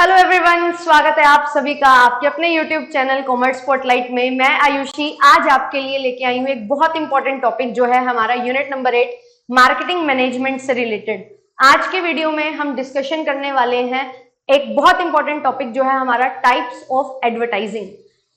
Hello everyone, स्वागत है आप सभी का आपके अपने YouTube चैनल कॉमर्स स्पॉटलाइट में। मैं आयुषी आज आपके लिए लेके आई हूँ एक बहुत इंपॉर्टेंट टॉपिक जो है हमारा यूनिट नंबर 8 मार्केटिंग मैनेजमेंट से रिलेटेड। आज के वीडियो में हम डिस्कशन करने वाले हैं एक बहुत इंपॉर्टेंट टॉपिक जो है हमारा टाइप्स ऑफ एडवर्टाइजिंग।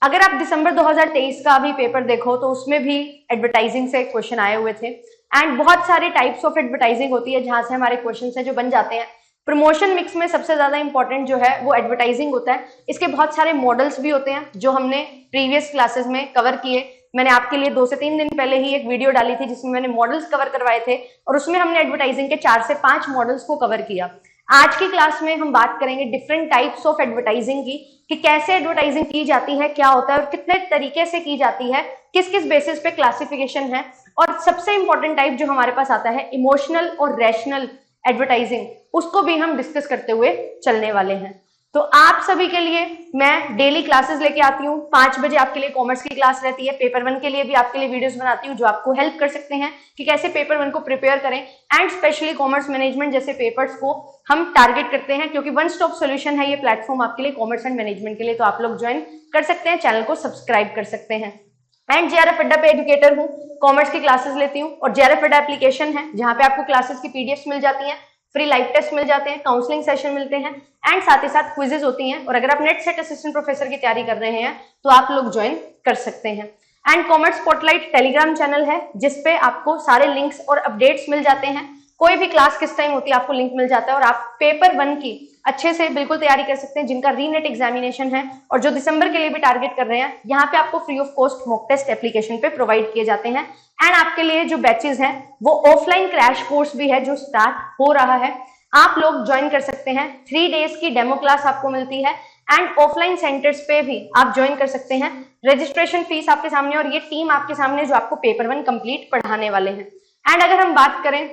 अगर आप दिसंबर 2023 का भी पेपर देखो तो उसमें भी एडवर्टाइजिंग से क्वेश्चन आए हुए थे एंड बहुत सारे टाइप्स ऑफ एडवर्टाइजिंग होती है जहां से हमारे क्वेश्चन है जो बन जाते हैं। प्रमोशन मिक्स में सबसे ज्यादा इंपॉर्टेंट जो है वो एडवर्टाइजिंग होता है। इसके बहुत सारे मॉडल्स भी होते हैं जो हमने प्रीवियस क्लासेस में कवर किए। मैंने आपके लिए 2 से 3 दिन पहले ही एक वीडियो डाली थी जिसमें मैंने मॉडल्स कवर करवाए थे और उसमें हमने एडवर्टाइजिंग के 4 से 5 मॉडल्स को कवर किया। आज की क्लास में हम बात करेंगे डिफरेंट टाइप्स ऑफ एडवर्टाइजिंग की, कि कैसे एडवर्टाइजिंग की जाती है, क्या होता है और कितने तरीके से की जाती है, किस किस बेसिस पे क्लासिफिकेशन है। और सबसे इंपॉर्टेंट टाइप जो हमारे पास आता है इमोशनल और रैशनल एडवर्टाइजिंग, उसको भी हम डिस्कस करते हुए चलने वाले हैं। तो आप सभी के लिए मैं डेली क्लासेस लेके आती हूँ। 5 बजे आपके लिए कॉमर्स की क्लास रहती है। पेपर 1 के लिए भी आपके लिए वीडियोस बनाती हूँ जो आपको हेल्प कर सकते हैं कि कैसे पेपर 1 को प्रिपेयर करें एंड स्पेशली कॉमर्स मैनेजमेंट जैसे पेपर्स को हम टारगेट करते हैं, क्योंकि वन स्टॉप सोल्यूशन है ये प्लेटफॉर्म आपके लिए कॉमर्स एंड मैनेजमेंट के लिए। तो आप लोग ज्वाइन कर सकते हैं, चैनल को सब्सक्राइब कर सकते हैं। एंड जेआरएफ अड्डा पे एजुकेटर हूँ, कॉमर्स की क्लासेस लेती हूँ और जेआरएफ अड्डा एप्लीकेशन है जहां पे आपको क्लासेस की पीडीएफ मिल जाती है, फ्री लाइव टेस्ट मिल जाते हैं, काउंसलिंग सेशन मिलते हैं एंड साथ ही साथ क्विजेज होती हैं। और अगर आप नेट सेट असिस्टेंट प्रोफेसर की तैयारी कर रहे हैं तो आप लोग ज्वाइन कर सकते हैं। And commerce spotlight Telegram channel है जिसपे आपको सारे लिंक्स और अपडेट्स मिल जाते हैं। कोई भी क्लास किस टाइम होती है आपको लिंक मिल जाता है और आप पेपर 1 की अच्छे से बिल्कुल तैयारी कर सकते हैं। जिनका रीनेट एग्जामिनेशन है और जो दिसंबर के लिए भी टारगेट कर रहे हैं, यहाँ पे आपको free of cost mock test application पे प्रोवाइड किए जाते हैं। एंड आपके लिए जो बैचेस हैं वो ऑफलाइन क्रैश कोर्स भी है जो स्टार्ट हो रहा है, आप लोग ज्वाइन कर सकते हैं। 3 डेज की डेमो क्लास आपको मिलती है एंड ऑफलाइन सेंटर्स पे भी आप ज्वाइन कर सकते हैं। रजिस्ट्रेशन फीस आपके सामने और ये टीम आपके सामने जो आपको पेपर 1 कंप्लीट पढ़ाने वाले हैं। एंड अगर हम बात करें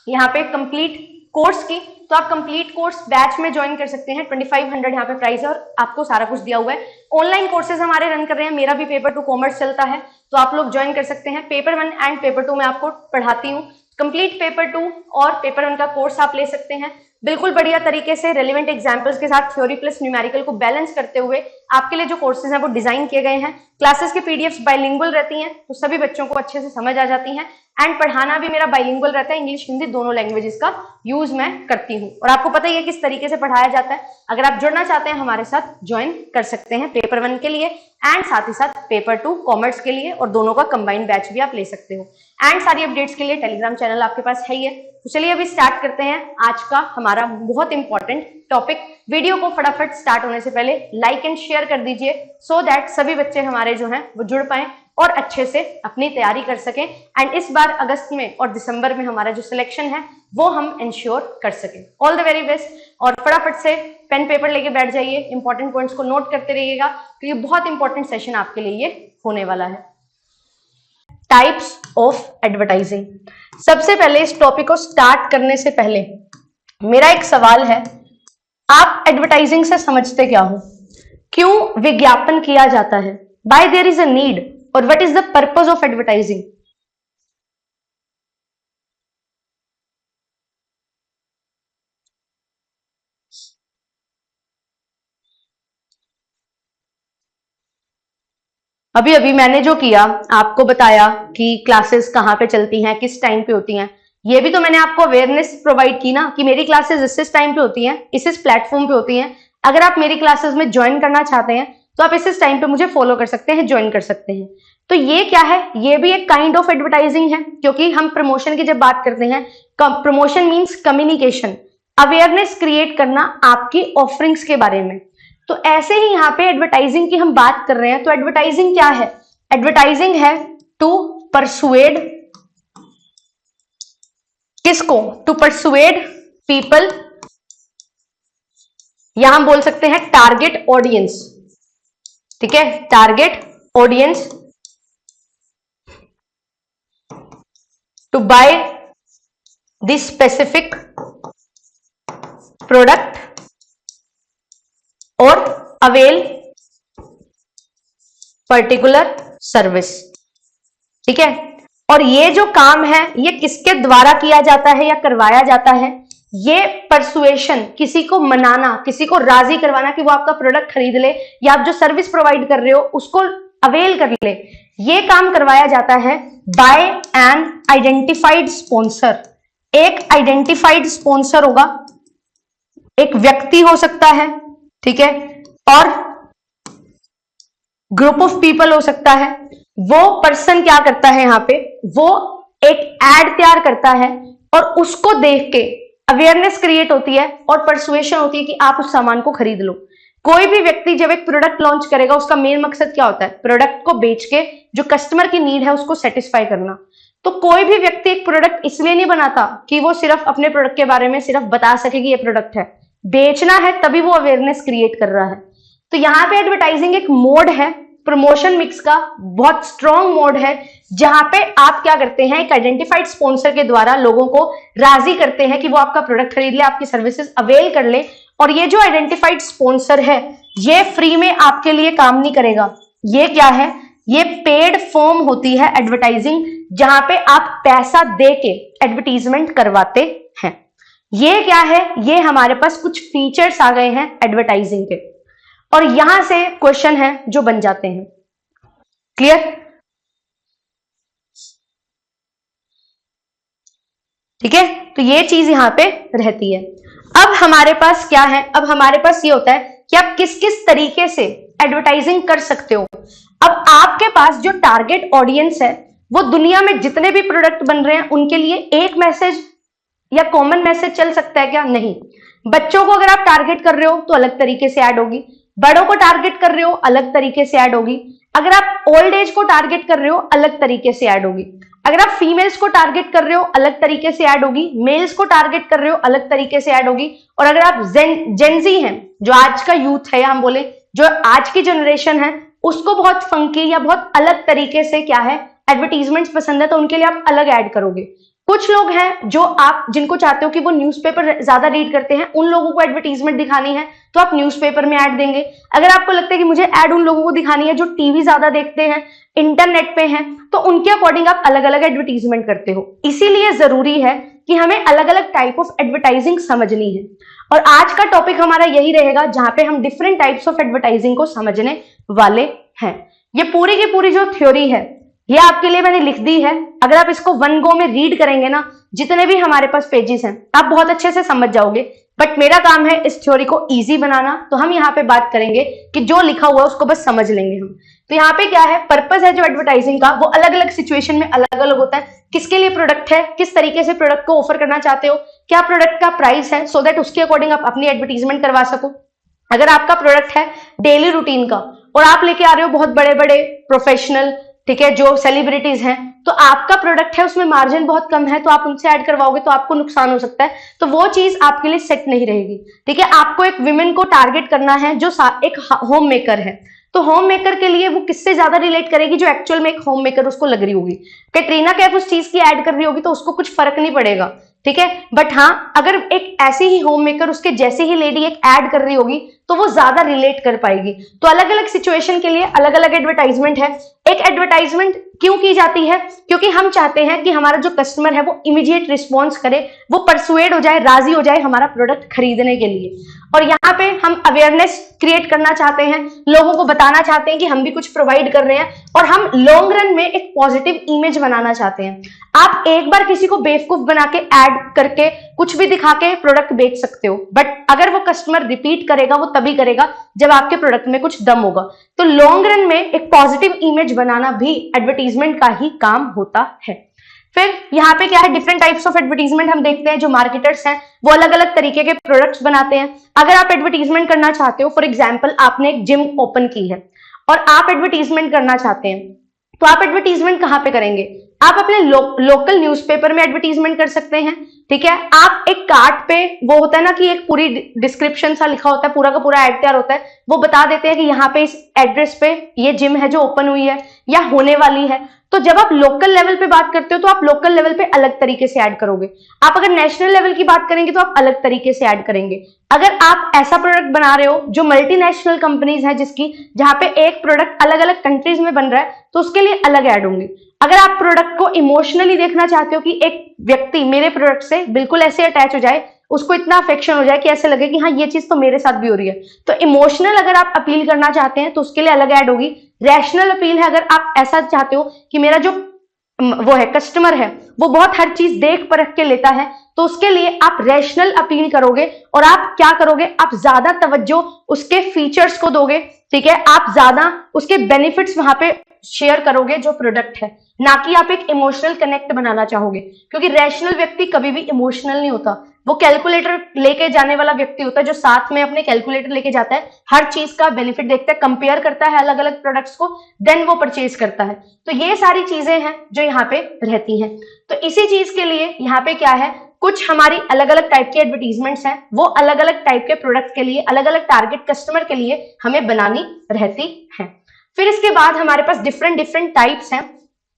यहाँ पे कंप्लीट कोर्स की, तो आप कंप्लीट कोर्स बैच में ज्वाइन कर सकते हैं। 2500 यहाँ पे प्राइस है और आपको सारा कुछ दिया हुआ है। ऑनलाइन कोर्सेज हमारे रन कर रहे हैं, मेरा भी पेपर 2 कॉमर्स चलता है तो आप लोग ज्वाइन कर सकते हैं। पेपर 1 एंड पेपर 2 में आपको पढ़ाती हूँ। कंप्लीट पेपर 2 और पेपर 1 का कोर्स आप ले सकते हैं बिल्कुल बढ़िया तरीके से, रेलेवेंट एग्जाम्पल्स के साथ थ्योरी प्लस न्यूमेरिकल को बैलेंस करते हुए आपके लिए जो कोर्सेज हैं वो डिजाइन किए गए हैं। क्लासेस की पीडीएफ्स बाइलिंगुअल रहती हैं तो सभी बच्चों को अच्छे से समझ आ जाती हैं एंड पढ़ाना भी मेरा बाइलिंगुअल रहता है, इंग्लिश हिंदी दोनों लैंग्वेजेस का यूज मैं करती हूँ और आपको पता ही है किस तरीके से पढ़ाया जाता है। अगर आप जुड़ना चाहते हैं हमारे साथ ज्वाइन कर सकते हैं पेपर 1 के लिए एंड साथ ही साथ पेपर 2 कॉमर्स के लिए, और दोनों का कंबाइंड बैच भी आप ले सकते हो। एंड सारी अपडेट्स के लिए टेलीग्राम चैनल आपके पास है ही है। तो चलिए अभी स्टार्ट करते हैं आज का हमारा बहुत इंपॉर्टेंट टॉपिक। वीडियो को फटाफट स्टार्ट होने से पहले लाइक एंड शेयर कर दीजिए सो दैट सभी बच्चे हमारे जो हैं वो जुड़ पाए और अच्छे से अपनी तैयारी कर सकें एंड इस बार अगस्त में और दिसंबर में हमारा जो सिलेक्शन है वो हम इंश्योर कर सकें। ऑल द वेरी बेस्ट और फटाफट से पेन पेपर लेके बैठ जाइए, इंपॉर्टेंट पॉइंट्स को नोट करते रहिएगा क्योंकि बहुत इंपॉर्टेंट सेशन आपके लिए ये होने वाला है। Types of advertising. सबसे पहले इस टॉपिक को स्टार्ट करने से पहले मेरा एक सवाल है, आप एडवर्टाइजिंग से समझते क्या हो? क्यों विज्ञापन किया जाता है? Why there is a need और what is the purpose of advertising? अभी अभी मैंने जो किया आपको बताया कि क्लासेस कहाँ पे चलती हैं, किस टाइम पे होती हैं, ये भी तो मैंने आपको अवेयरनेस प्रोवाइड की ना कि मेरी क्लासेस इस टाइम पे होती हैं, इस प्लेटफॉर्म पे होती हैं। अगर आप मेरी क्लासेस में ज्वाइन करना चाहते हैं तो आप इस टाइम पे मुझे फॉलो कर सकते हैं, ज्वाइन कर सकते हैं। तो ये क्या है? ये भी एक काइंड ऑफ एडवर्टाइजिंग है, क्योंकि हम प्रमोशन की जब बात करते हैं, promotion means communication, awareness create करना आपकी ऑफरिंग्स के बारे में। तो ऐसे ही यहाँ पे एडवर्टाइजिंग की हम बात कर रहे हैं। तो एडवर्टाइजिंग क्या है? एडवर्टाइजिंग है टू परसुएड, किसको? टू परसुएड पीपल, या हम बोल सकते हैं टारगेट ऑडियंस। ठीक है, target audience to buy this specific product और अवेल पर्टिकुलर सर्विस। ठीक है, और ये जो काम है ये किसके द्वारा किया जाता है या करवाया जाता है? ये परसुएशन, किसी को मनाना, किसी को राजी करवाना कि वो आपका प्रोडक्ट खरीद ले या आप जो सर्विस प्रोवाइड कर रहे हो उसको अवेल कर ले, ये काम करवाया जाता है बाय एन आइडेंटिफाइड स्पॉन्सर। एक आइडेंटिफाइड स्पॉन्सर होगा, एक व्यक्ति हो सकता है, ठीक है, और ग्रुप ऑफ पीपल हो सकता है। वो पर्सन क्या करता है, यहां पे वो एक एड तैयार करता है और उसको देख के अवेयरनेस क्रिएट होती है और परसुएशन होती है कि आप उस सामान को खरीद लो। कोई भी व्यक्ति जब एक प्रोडक्ट लॉन्च करेगा, उसका मेन मकसद क्या होता है, प्रोडक्ट को बेच के जो कस्टमर की नीड है उसको सेटिस्फाई करना। तो कोई भी व्यक्ति एक प्रोडक्ट इसलिए नहीं बनाता कि वो सिर्फ अपने प्रोडक्ट के बारे में सिर्फ बता सके कि ये प्रोडक्ट है, बेचना है, तभी वो अवेयरनेस क्रिएट कर रहा है। तो यहाँ पे एडवर्टाइजिंग एक मोड है, प्रमोशन मिक्स का बहुत स्ट्रॉन्ग मोड है, जहां पे आप क्या करते हैं, एक आइडेंटिफाइड स्पॉन्सर के द्वारा लोगों को राजी करते हैं कि वो आपका प्रोडक्ट खरीद ले, आपकी सर्विसेज अवेल कर ले। और ये जो आइडेंटिफाइड स्पॉन्सर है ये फ्री में आपके लिए काम नहीं करेगा। ये क्या है, ये पेड फॉर्म होती है एडवर्टाइजिंग, जहां पे आप पैसा दे के एडवर्टीजमेंट करवाते हैं। ये क्या है, ये हमारे पास कुछ फीचर्स आ गए हैं एडवर्टाइजिंग के, और यहां से क्वेश्चन है जो बन जाते हैं। क्लियर? ठीक है, तो ये चीज यहां पे रहती है। अब हमारे पास क्या है, अब हमारे पास ये होता है कि आप किस किस तरीके से एडवर्टाइजिंग कर सकते हो। अब आपके पास जो टारगेट ऑडियंस है वो दुनिया में जितने भी प्रोडक्ट बन रहे हैं उनके लिए एक मैसेज या कॉमन मैसेज चल सकता है क्या? नहीं। बच्चों को अगर आप टारगेट कर रहे हो तो अलग तरीके से ऐड होगी, बड़ों को टारगेट कर रहे हो अलग तरीके से ऐड होगी, अगर आप ओल्ड एज को टारगेट कर रहे हो अलग तरीके से ऐड होगी, अगर आप फीमेल्स को टारगेट कर रहे हो अलग तरीके से ऐड होगी, मेल्स को टारगेट कर रहे हो अलग तरीके से ऐड होगी, और अगर आप जेनजी हैं, जो आज का यूथ है, हम बोले जो आज की जनरेशन है, उसको बहुत फंकी या बहुत अलग तरीके से क्या है एडवर्टीजमेंट्स पसंद है, तो उनके लिए आप अलग ऐड करोगे। कुछ लोग हैं जो आप जिनको चाहते हो कि वो न्यूज़पेपर ज्यादा रीड करते हैं, उन लोगों को एडवर्टीजमेंट दिखानी है तो आप न्यूज़पेपर में ऐड देंगे। अगर आपको लगता है कि मुझे ऐड उन लोगों को दिखानी है जो टीवी ज्यादा देखते हैं, इंटरनेट पे हैं, तो उनके अकॉर्डिंग आप अलग अलग एडवर्टीजमेंट करते हो। इसीलिए जरूरी है कि हमें अलग अलग टाइप ऑफ एडवर्टाइजिंग समझनी है, और आज का टॉपिक हमारा यही रहेगा जहां पे हम डिफरेंट टाइप्स ऑफ एडवर्टाइजिंग को समझने वाले हैं। ये पूरी की पूरी जो थ्योरी है ये आपके लिए मैंने लिख दी है, अगर आप इसको वन गो में रीड करेंगे ना, जितने भी हमारे पास पेजेस हैं आप बहुत अच्छे से समझ जाओगे। बट मेरा काम है इस थ्योरी को इजी बनाना, तो हम यहाँ पे बात करेंगे कि जो लिखा हुआ है उसको बस समझ लेंगे हम। तो यहाँ पे क्या है, पर्पस है जो एडवर्टाइजिंग का वो अलग अलग सिचुएशन में अलग अलग होता है। किसके लिए प्रोडक्ट है, किस तरीके से प्रोडक्ट को ऑफर करना चाहते हो, क्या प्रोडक्ट का प्राइस है, सो दैट उसके अकॉर्डिंग आप अपनी एडवर्टीजमेंट करवा सको। अगर आपका प्रोडक्ट है डेली रूटीन का और आप लेके आ रहे हो बहुत बड़े बड़े प्रोफेशनल, ठीक है, जो सेलिब्रिटीज हैं, तो आपका प्रोडक्ट है उसमें मार्जिन बहुत कम है, तो आप उनसे ऐड करवाओगे तो आपको नुकसान हो सकता है, तो वो चीज आपके लिए सेट नहीं रहेगी। ठीक है, आपको एक विमेन को टारगेट करना है जो एक होम मेकर है, तो होम मेकर के लिए वो किससे ज्यादा रिलेट करेगी, जो एक्चुअल में एक होम मेकर उसको लग रही होगी। कैटरीना कैफ उस चीज की ऐड कर रही होगी तो उसको कुछ फर्क नहीं पड़ेगा, ठीक है। बट हाँ, अगर एक ऐसी ही होम मेकर उसके जैसे ही लेडी एक ऐड कर रही होगी तो वो ज्यादा रिलेट कर पाएगी। तो अलग अलग सिचुएशन के लिए अलग अलग एडवर्टाइजमेंट है। एक एडवर्टाइजमेंट क्यों की जाती है, क्योंकि हम चाहते हैं कि हमारा जो कस्टमर है वो इमीडिएट रिस्पॉन्स करे, वो परसुएड हो जाए, राजी हो जाए हमारा प्रोडक्ट खरीदने के लिए। और यहाँ पे हम अवेयरनेस क्रिएट करना चाहते हैं, लोगों को बताना चाहते हैं कि हम भी कुछ प्रोवाइड कर रहे हैं, और हम लॉन्ग रन में एक पॉजिटिव इमेज बनाना चाहते हैं। आप एक बार किसी को बेवकूफ बना के ऐड करके कुछ भी दिखा के प्रोडक्ट बेच सकते हो, बट अगर वो कस्टमर रिपीट करेगा वो तभी करेगा जब आपके प्रोडक्ट में कुछ दम होगा। तो लॉन्ग रन में एक पॉजिटिव इमेज बनाना भी एडवर्टीजमेंट का ही काम होता है। फिर यहाँ पे क्या है, डिफरेंट टाइप्स ऑफ एडवर्टीजमेंट हम देखते हैं। जो मार्केटर्स हैं वो अलग अलग तरीके के प्रोडक्ट्स बनाते हैं। अगर आप एडवर्टीजमेंट करना चाहते हो, फॉर एग्जांपल आपने एक जिम ओपन की है और आप एडवर्टीजमेंट करना चाहते हैं, तो आप एडवर्टीजमेंट कहाँ पे करेंगे, आप अपने लोकल न्यूज़पेपर में एडवर्टीजमेंट कर सकते हैं। ठीक है, आप एक कार्ड पे, वो होता है ना कि एक पूरी डिस्क्रिप्शन सा लिखा होता है, पूरा का पूरा ऐड तैयार होता है, वो बता देते हैं कि यहाँ पे इस एड्रेस पे ये जिम है जो ओपन हुई है या होने वाली है। तो जब आप लोकल लेवल पे बात करते हो तो आप लोकल लेवल पे अलग तरीके से ऐड करोगे। आप अगर नेशनल लेवल की बात करेंगे तो आप अलग तरीके से ऐड करेंगे। अगर आप ऐसा प्रोडक्ट बना रहे हो जो मल्टीनेशनल कंपनीज है जिसकी, जहां पे एक प्रोडक्ट अलग अलग कंट्रीज में बन रहा है, तो उसके लिए अलग ऐड होंगे। अगर आप प्रोडक्ट को इमोशनली देखना चाहते हो कि एक व्यक्ति मेरे प्रोडक्ट से बिल्कुल ऐसे अटैच हो जाए उसको इतना अफेक्शन हो जाए कि ऐसे लगे कि हाँ ये चीज तो मेरे साथ भी हो रही है। तो इमोशनल अगर आप अपील करना चाहते हैं तो उसके लिए अलग ऐड होगी। रैशनल अपील है अगर आप ऐसा चाहते हो कि मेरा जो वो है कस्टमर है वो बहुत हर चीज देख परख के लेता है, तो उसके लिए आप रैशनल अपील करोगे और आप क्या करोगे, आप ज्यादा तवज्जो उसके फीचर्स को दोगे, ठीक है, आप ज्यादा उसके बेनिफिट्स वहां पे शेयर करोगे जो प्रोडक्ट है, ना कि आप एक इमोशनल कनेक्ट बनाना चाहोगे। क्योंकि रैशनल व्यक्ति कभी भी इमोशनल नहीं होता, वो कैलकुलेटर लेके जाने वाला व्यक्ति होता है जो साथ में अपने कैलकुलेटर लेके जाता है, हर चीज का बेनिफिट देखता है, कंपेयर करता है अलग अलग प्रोडक्ट्स को, देन वो परचेज करता है। तो ये सारी चीजें हैं जो यहाँ पे रहती हैं। तो इसी चीज के लिए यहाँ पे क्या है, कुछ हमारी अलग अलग टाइप की एडवर्टीजमेंट्स हैं, वो अलग अलग टाइप के प्रोडक्ट के लिए, अलग अलग टारगेट कस्टमर के लिए हमें बनानी रहती है। फिर इसके बाद हमारे पास डिफरेंट टाइप्स हैं,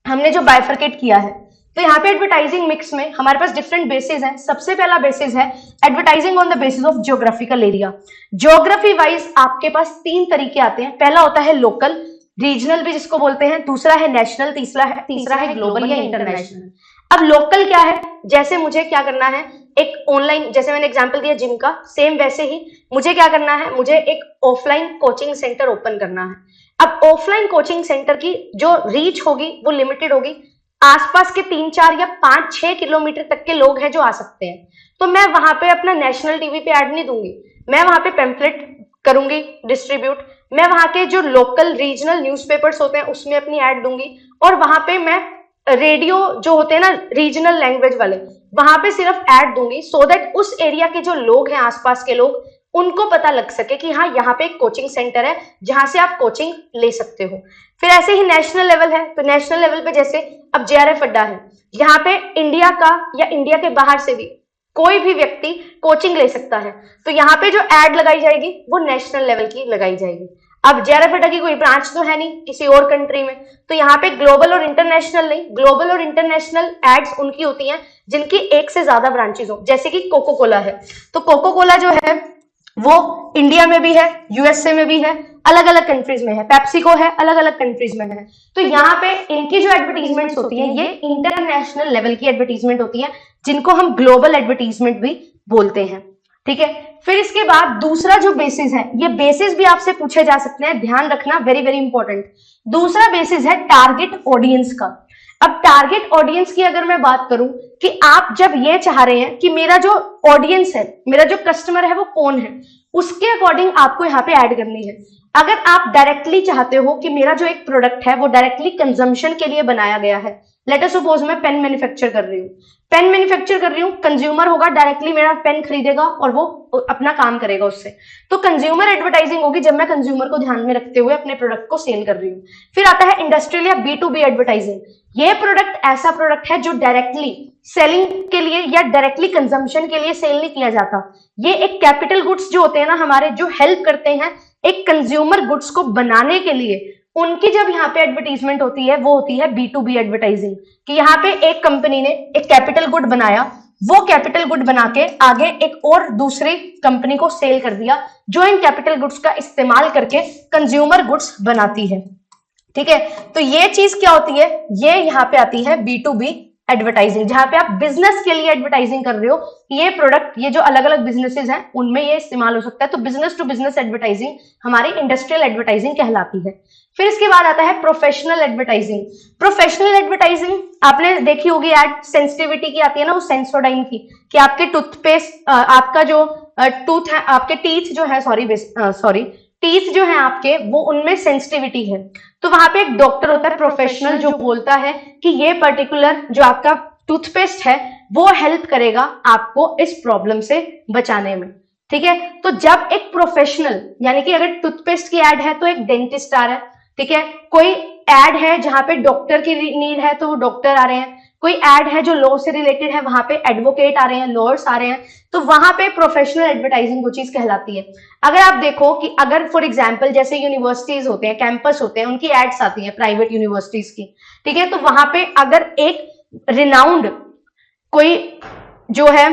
हमने जो बाइफरकेट किया है। तो यहाँ पे एडवर्टाइजिंग मिक्स में हमारे पास डिफरेंट बेसिस हैं। सबसे पहला बेसिस है advertising on the basis of geographical area. Geography wise आपके पास 3 तरीके आते हैं। पहला होता है लोकल, रीजनल भी जिसको बोलते हैं, दूसरा है नेशनल, तीसरा है ग्लोबल या इंटरनेशनल। अब लोकल क्या है, जैसे मुझे क्या करना है, एक ऑनलाइन, जैसे मैंने एग्जांपल दिया जिम का, सेम वैसे ही मुझे क्या करना है, मुझे एक ऑफलाइन कोचिंग सेंटर ओपन करना है। अब ऑफलाइन कोचिंग सेंटर की जो रीच होगी वो लिमिटेड होगी, आसपास के 3, 4 या 5, 6 किलोमीटर तक के लोग हैं जो आ सकते हैं। तो मैं वहां पे अपना नेशनल टीवी पे ऐड नहीं दूंगी, मैं वहां पे पैम्फलेट करूंगी डिस्ट्रीब्यूट, मैं वहां के जो लोकल रीजनल न्यूज़पेपर्स होते हैं उसमें अपनी ऐड दूंगी, और वहां पे मैं रेडियो जो होते हैं ना रीजनल लैंग्वेज वाले, वहां पे सिर्फ ऐड दूंगी, सो दैट उस एरिया के जो लोग हैं, आसपास के लोग, उनको पता लग सके कि हाँ यहाँ पे एक कोचिंग सेंटर है जहां से आप कोचिंग ले सकते हो। फिर ऐसे ही नेशनल लेवल है, तो नेशनल लेवल पे जैसे अब JRF अड्डा है, यहाँ पे इंडिया का या इंडिया के बाहर से भी कोई भी व्यक्ति कोचिंग ले सकता है, तो यहाँ पे जो एड लगाई जाएगी वो नेशनल लेवल की लगाई जाएगी। अब JRF अड्डा की कोई ब्रांच तो है नहीं किसी और कंट्री में, तो यहाँ पे ग्लोबल और इंटरनेशनल नहीं, ग्लोबल और इंटरनेशनल एड्स उनकी होती हैं जिनकी एक से ज्यादा ब्रांचेस हो। जैसे कि कोको कोला है, तो कोको कोला जो है वो इंडिया में भी है, USA में भी है, अलग अलग कंट्रीज में है, पेप्सिको है, अलग अलग कंट्रीज में है। तो यहाँ पे इनकी जो एडवर्टीजमेंट्स होती है ये इंटरनेशनल लेवल की एडवर्टीजमेंट होती है, जिनको हम ग्लोबल एडवर्टीजमेंट भी बोलते हैं, ठीक है। फिर इसके बाद दूसरा जो बेसिस है, ये बेसिस भी आपसे पूछे जा सकते हैं, ध्यान रखना, वेरी वेरी इंपॉर्टेंट। दूसरा बेसिस है टारगेट ऑडियंस का। अब टारगेट ऑडियंस की अगर मैं बात करूं कि आप जब ये चाह रहे हैं कि मेरा जो ऑडियंस है, मेरा जो कस्टमर है वो कौन है, उसके अकॉर्डिंग आपको यहाँ पे ऐड करनी है। अगर आप डायरेक्टली चाहते हो कि मेरा जो एक प्रोडक्ट है वो डायरेक्टली कंजम्पशन के लिए बनाया गया है, लेट अस सपोज मैं पेन मैन्युफैक्चर कर रही हूँ, पेन मैन्युफैक्चर कर रही हूँ, कंज्यूमर होगा, डायरेक्टली मेरा पेन खरीदेगा और वो अपना काम करेगा उससे, तो कंज्यूमर एडवर्टाइजिंग होगी जब मैं कंज्यूमर को ध्यान में रखते हुए अपने प्रोडक्ट को सेल कर रही हूँ। फिर आता है इंडस्ट्रियल या B2B एडवर्टाइजिंग। ये प्रोडक्ट ऐसा प्रोडक्ट है जो डायरेक्टली सेलिंग के लिए या डायरेक्टली कंजम्पशन के लिए सेल नहीं किया जाता। ये एक कैपिटल गुड्स जो होते हैं ना हमारे, जो हेल्प करते हैं एक कंज्यूमर गुड्स को बनाने के लिए, उनकी जब यहाँ पे एडवर्टीजमेंट होती है वो होती है B2B एडवर्टाइजिंग, कि यहाँ पे एक कंपनी ने एक कैपिटल गुड बनाया, वो कैपिटल गुड बना के आगे एक और दूसरी कंपनी को सेल कर दिया, जो इन कैपिटल गुड्स का इस्तेमाल करके कंज्यूमर गुड्स बनाती है, ठीक है। तो ये चीज क्या होती है, ये यहाँ पे आती है B2B एडवर्टाइजिंग, जहां पे आप बिजनेस के लिए एडवर्टाइजिंग कर रहे हो, ये प्रोडक्ट, ये जो अलग अलग बिजनेसेस हैं उनमें ये इस्तेमाल हो सकता है। तो बिजनेस टू बिजनेस एडवर्टाइजिंग हमारी इंडस्ट्रियल एडवर्टाइजिंग कहलाती है। फिर इसके बाद आता है प्रोफेशनल एडवर्टाइजिंग। प्रोफेशनल एडवर्टाइजिंग आपने देखी होगी एड, सेंसिटिविटी की आती है ना, वो सेंसोडाइन की, कि आपके टूथपेस्ट, आपका जो टूथ है, आपके टीथ जो है, टीथ जो है आपके, वो उनमें सेंसिटिविटी है, तो वहां पे एक डॉक्टर होता है प्रोफेशनल जो बोलता है कि ये पर्टिकुलर जो आपका टूथपेस्ट है वो हेल्प करेगा आपको इस प्रॉब्लम से बचाने में, ठीक है। तो जब एक प्रोफेशनल, यानी कि अगर टूथपेस्ट की एड है तो एक डेंटिस्ट आ रहा है, ठीक है, कोई एड है जहां पे डॉक्टर की नीड है तो वो डॉक्टर आ रहे हैं, कोई एड है जो लॉ से रिलेटेड है वहां पे एडवोकेट आ रहे हैं, लॉयर्स आ रहे हैं, तो वहां पे प्रोफेशनल एडवर्टाइजिंग वो चीज कहलाती है। अगर आप देखो कि अगर फॉर एग्जांपल जैसे यूनिवर्सिटीज होते हैं, कैंपस होते हैं, उनकी एड्स आती हैं प्राइवेट यूनिवर्सिटीज की, ठीक है, तो वहां पे अगर एक रिनाउंड कोई जो है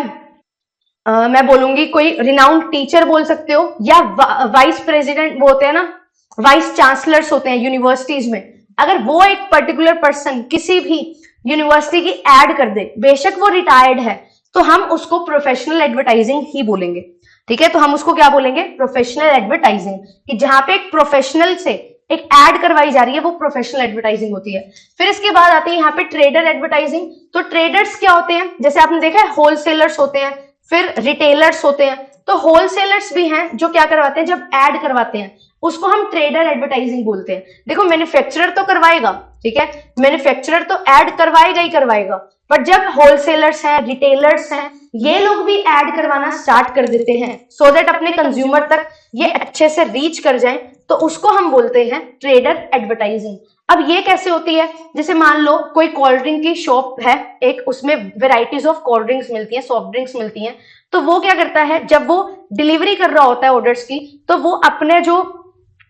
मैं बोलूंगी कोई रिनाउंड टीचर बोल सकते हो, या वाइस प्रेसिडेंट वो होते हैं ना, वाइस चांसलर्स होते हैं यूनिवर्सिटीज में, अगर वो एक पर्टिकुलर पर्सन किसी भी यूनिवर्सिटी की एड कर दे, बेशक वो रिटायर्ड है, तो हम उसको प्रोफेशनल एडवर्टाइजिंग ही बोलेंगे। ठीक है, तो हम उसको क्या बोलेंगे? प्रोफेशनल एडवर्टाइजिंग, कि जहां पे एक प्रोफेशनल से एक एड करवाई जा रही है वो प्रोफेशनल एडवर्टाइजिंग होती है। फिर इसके बाद आती है यहाँ पे ट्रेडर एडवर्टाइजिंग। तो ट्रेडर्स क्या होते हैं? जैसे आपने देखा है होलसेलर्स होते हैं, फिर रिटेलर्स होते हैं। तो होलसेलर्स भी हैं जो क्या करवाते हैं, जब एड करवाते हैं उसको हम ट्रेडर एडवर्टाइजिंग बोलते हैं। देखो मैन्युफैक्चरर तो करवाएगा, ठीक है, मैन्युफैक्चरर तो ऐड करवाएगा ही करवाएगा, बट जब होलसेलर्स हैं, रिटेलर्स हैं, ये लोग भी ऐड करवाना स्टार्ट कर देते हैं सो दैट अपने कंज्यूमर तक ये अच्छे से रीच कर जाए, तो उसको हम बोलते हैं ट्रेडर एडवर्टाइजिंग। अब ये कैसे होती है? जैसे मान लो कोई कोल्ड ड्रिंक की शॉप है एक, उसमें वेराइटीज ऑफ कोल्ड ड्रिंक्स मिलती हैं, सॉफ्ट ड्रिंक्स मिलती हैं, तो वो क्या करता है, जब वो डिलीवरी कर रहा होता है ऑर्डर्स की, तो वो अपने जो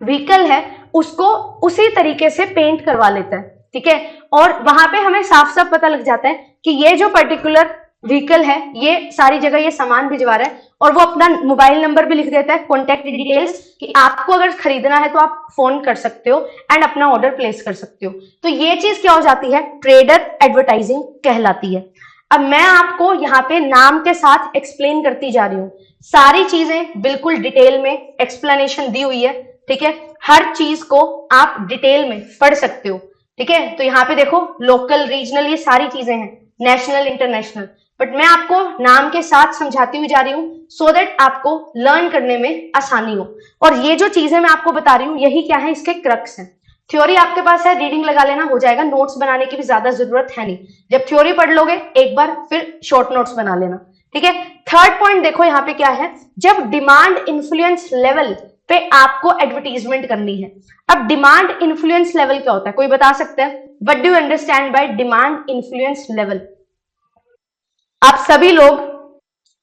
व्हीकल है उसको उसी तरीके से पेंट करवा लेता है। ठीक है, और वहां पे हमें साफ साफ पता लग जाता है कि ये जो पर्टिकुलर व्हीकल है ये सारी जगह ये सामान भिजवा रहा है, और वो अपना मोबाइल नंबर भी लिख देता है, कॉन्टेक्ट डिटेल्स, कि आपको अगर खरीदना है तो आप फोन कर सकते हो एंड अपना ऑर्डर प्लेस कर सकते हो। तो ये चीज क्या हो जाती है? ट्रेडर एडवर्टाइजिंग कहलाती है। अब मैं आपको यहाँ पे नाम के साथ एक्सप्लेन करती जा रही हूँ, सारी चीजें बिल्कुल डिटेल में एक्सप्लेनेशन दी हुई है। ठीक है, हर चीज को आप डिटेल में पढ़ सकते हो। ठीक है, तो यहाँ पे देखो लोकल, रीजनल, ये सारी चीजें हैं, नेशनल, इंटरनेशनल, बट मैं आपको नाम के साथ समझाती हुई जा रही हूँ सो दैट आपको लर्न करने में आसानी हो। और ये जो चीजें मैं आपको बता रही हूँ यही क्या है, इसके क्रक्स हैं। थ्योरी आपके पास है, रीडिंग लगा लेना, हो जाएगा, नोट्स बनाने की भी ज्यादा जरूरत है नहीं। जब थ्योरी पढ़ लोगे एक बार, फिर शॉर्ट नोट्स बना लेना। ठीक है, थर्ड पॉइंट देखो यहाँ पे क्या है, जब डिमांड इन्फ्लुएंस लेवल पे आपको एडवर्टीजमेंट करनी है। अब डिमांड इन्फ्लुएंस लेवल क्या होता है, कोई बता सकते हैं? What do you understand by demand influence level? आप सभी लोग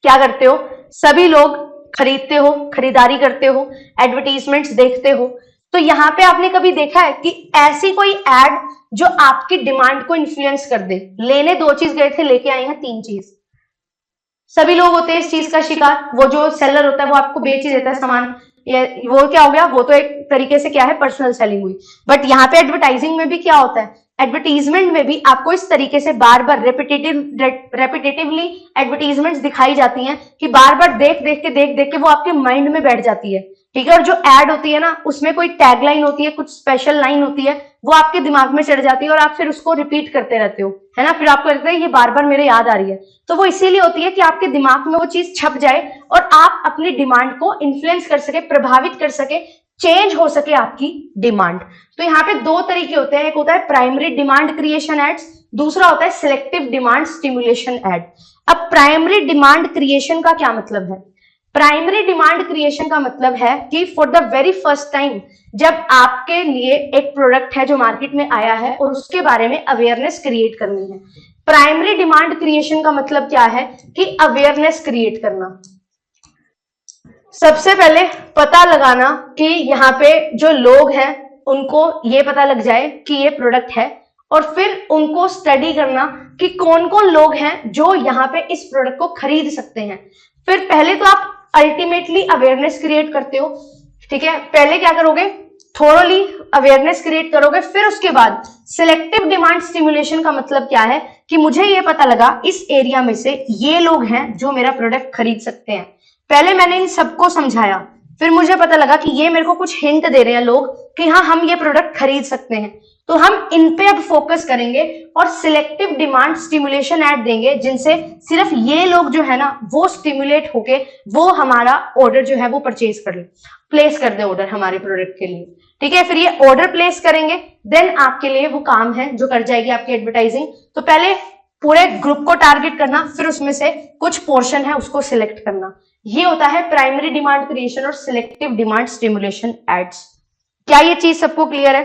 क्या करते हो? सभी लोग खरीदते हो, खरीदारी करते हो, एडवर्टीजमेंट्स देखते हो, तो यहाँ पे आपने कभी देखा है कि ऐसी कोई एड जो आपकी डिमांड को इन्फ्लुएंस कर दे? लेने दो चीज गए थे, लेके आए हैं तीन चीज। सभी लोग होते हैं इस चीज का शिकार। वो जो सेलर होता है वो आपको बेच ही देता है सामान, ये वो क्या हो गया, वो तो एक तरीके से क्या है, पर्सनल सेलिंग हुई। बट यहाँ पे एडवर्टाइजिंग में भी क्या होता है, एडवर्टीजमेंट में भी आपको इस तरीके से बार बार रेपिटेटिवली एडवर्टीजमेंट्स दिखाई जाती हैं कि बार बार देख देख के वो आपके माइंड में बैठ जाती है। ठीक है, और जो एड होती है ना उसमें कोई टैगलाइन होती है, कुछ स्पेशल लाइन होती है, वो आपके दिमाग में चढ़ जाती है और आप फिर उसको रिपीट करते रहते हो, है ना, फिर आपको लगता है ये बार बार मेरे याद आ रही है। तो वो इसीलिए होती है कि आपके दिमाग में वो चीज छप जाए और आप अपनी डिमांड को इन्फ्लुएंस कर सके, प्रभावित कर सके, चेंज हो सके आपकी डिमांड। तो यहाँ पे दो तरीके होते हैं, एक होता है प्राइमरी डिमांड क्रिएशन एड्स, दूसरा होता है सिलेक्टिव डिमांड स्टिमुलेशन एड। अब प्राइमरी डिमांड क्रिएशन का क्या मतलब है? प्राइमरी डिमांड क्रिएशन का मतलब है कि for the very first time जब आपके लिए एक प्रोडक्ट है जो मार्केट में आया है और उसके बारे में अवेयरनेस क्रिएट करनी है। प्राइमरी डिमांड क्रिएशन का मतलब क्या है कि अवेयरनेस क्रिएट करना। सबसे पहले पता लगाना कि यहाँ पे जो लोग हैं उनको ये पता लग जाए कि ये प्रोडक्ट है, और फिर उनको स्टडी करना कि कौन कौन लोग हैं जो यहाँ पे इस प्रोडक्ट को खरीद सकते हैं। फिर पहले तो आप अल्टीमेटली अवेयरनेस क्रिएट करते हो। ठीक है, पहले क्या करोगे, थोरोली अवेयरनेस क्रिएट करोगे, फिर उसके बाद सिलेक्टिव डिमांड स्टिमुलेशन का मतलब क्या है कि मुझे ये पता लगा इस एरिया में से ये लोग हैं जो मेरा प्रोडक्ट खरीद सकते हैं। पहले मैंने इन सबको समझाया, फिर मुझे पता लगा कि ये मेरे को कुछ हिंट दे रहे हैं लोग कि हाँ हम ये प्रोडक्ट खरीद सकते हैं, तो हम इन पे अब फोकस करेंगे और सिलेक्टिव डिमांड स्टिमुलेशन ऐड देंगे जिनसे सिर्फ ये लोग जो है ना वो स्टिमुलेट होके वो हमारा ऑर्डर जो है वो परचेज कर ले, प्लेस कर दे ऑर्डर हमारे प्रोडक्ट के लिए। ठीक है, फिर ये ऑर्डर प्लेस करेंगे, देन आपके लिए वो काम है जो कर जाएगी आपकी एडवर्टाइजिंग। तो पहले पूरे ग्रुप को टारगेट करना, फिर उसमें से कुछ पोर्शन है उसको सिलेक्ट करना। ये होता है प्राइमरी डिमांड क्रिएशन और सिलेक्टिव डिमांड स्टिमुलेशन एड्स। क्या ये चीज सबको क्लियर है?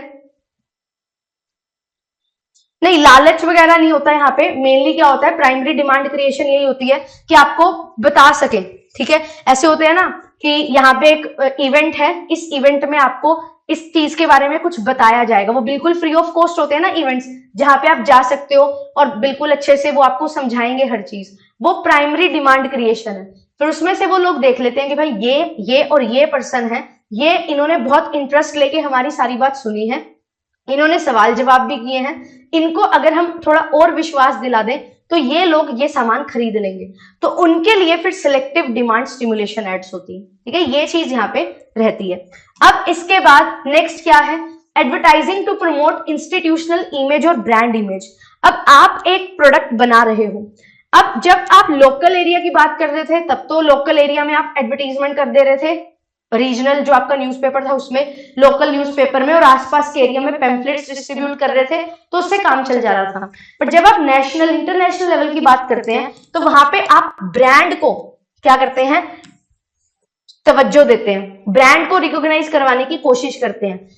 नहीं, लालच वगैरह नहीं होता यहाँ पे। मेनली क्या होता है, प्राइमरी डिमांड क्रिएशन यही होती है कि आपको बता सके। ठीक है, ऐसे होते हैं ना कि यहाँ पे एक इवेंट है, इस इवेंट में आपको इस चीज के बारे में कुछ बताया जाएगा, वो बिल्कुल फ्री ऑफ कॉस्ट होते हैं ना इवेंट्स, जहां पे आप जा सकते हो और बिल्कुल अच्छे से वो आपको समझाएंगे हर चीज, वो प्राइमरी डिमांड क्रिएशन है। फिर उसमें से वो लोग देख लेते हैं कि भाई ये और ये पर्सन है, ये इन्होंने बहुत इंटरेस्ट लेके हमारी सारी बात सुनी है, इन्होंने सवाल जवाब भी किए हैं, इनको अगर हम थोड़ा और विश्वास दिला दें तो ये लोग ये सामान खरीद लेंगे, तो उनके लिए फिर सिलेक्टिव डिमांड स्टिमुलेशन एड्स होती है। ठीक है, ये चीज यहाँ पे रहती है। अब इसके बाद नेक्स्ट क्या है, advertising to promote institutional image और ब्रांड इमेज। अब आप एक प्रोडक्ट बना रहे हो, अब जब आप लोकल एरिया की बात कर रहे थे तब तो लोकल एरिया में आप एडवर्टीजमेंट कर दे रहे थे, रीजनल जो आपका न्यूज़पेपर था उसमें, लोकल न्यूज़पेपर में और आसपास के एरिया में पैम्फलेट्स डिस्ट्रीब्यूट कर रहे थे, तो उससे काम चल जा रहा था। पर जब आप नेशनल इंटरनेशनल लेवल की बात करते हैं तो वहां पे आप ब्रांड को क्या करते हैं, तवज्जो देते हैं, ब्रांड को रिकॉग्नाइज करवाने की कोशिश करते हैं।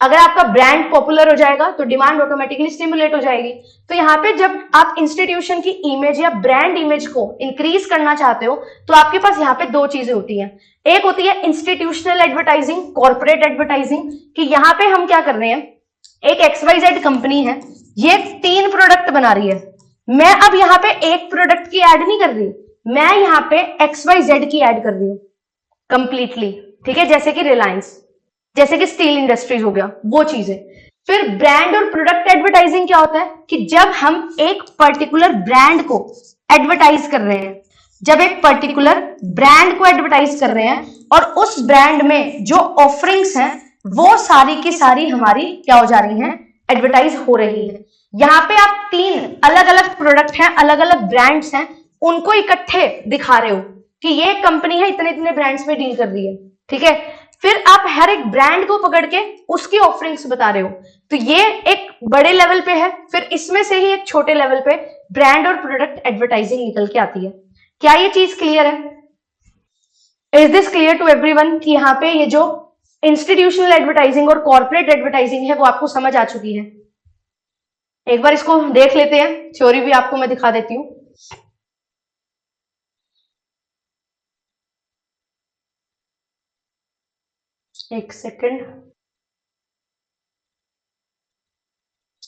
अगर आपका ब्रांड पॉपुलर हो जाएगा तो डिमांड ऑटोमेटिकली स्टिमुलेट हो जाएगी। तो यहाँ पे जब आप इंस्टीट्यूशन की इमेज या ब्रांड इमेज को इंक्रीज करना चाहते हो तो आपके पास यहाँ पे दो चीजें होती हैं। एक होती है इंस्टीट्यूशनल एडवर्टाइजिंग, कॉर्पोरेट एडवर्टाइजिंग, कि यहाँ पे हम क्या कर रहे हैं, एक XYZ कंपनी है, ये 3 प्रोडक्ट बना रही है, मैं अब यहाँ पे एक प्रोडक्ट की एड नहीं कर रही, मैं यहाँ पे XYZ की एड कर रही हूँ कंप्लीटली। ठीक है, जैसे कि रिलायंस, जैसे कि स्टील इंडस्ट्रीज हो गया, वो चीजें। फिर ब्रांड और प्रोडक्ट एडवर्टाइजिंग क्या होता है कि जब हम एक पर्टिकुलर ब्रांड को एडवर्टाइज कर रहे हैं, जब एक पर्टिकुलर ब्रांड को एडवर्टाइज कर रहे हैं और उस ब्रांड में जो ऑफरिंग्स हैं वो सारी की सारी हमारी क्या हो जा रही हैं, एडवर्टाइज हो रही है। यहाँ पे आप 3 अलग अलग प्रोडक्ट हैं, अलग अलग ब्रांड्स हैं, उनको इकट्ठे दिखा रहे हो कि ये कंपनी है इतने इतने ब्रांड्स में डील कर रही है। ठीक है, फिर आप हर एक ब्रांड को पकड़ के उसकी ऑफरिंग्स बता रहे हो, तो ये एक बड़े लेवल पे है। फिर इसमें से ही एक छोटे लेवल पे ब्रांड और प्रोडक्ट एडवर्टाइजिंग निकल के आती है। क्या ये चीज क्लियर है? Is this clear to everyone कि यहाँ पे ये जो इंस्टीट्यूशनल एडवर्टाइजिंग और कॉर्पोरेट एडवर्टाइजिंग है वो आपको समझ आ चुकी है? एक बार इसको देख लेते हैं, थ्योरी भी आपको मैं दिखा देती हूँ। एक सेकंड,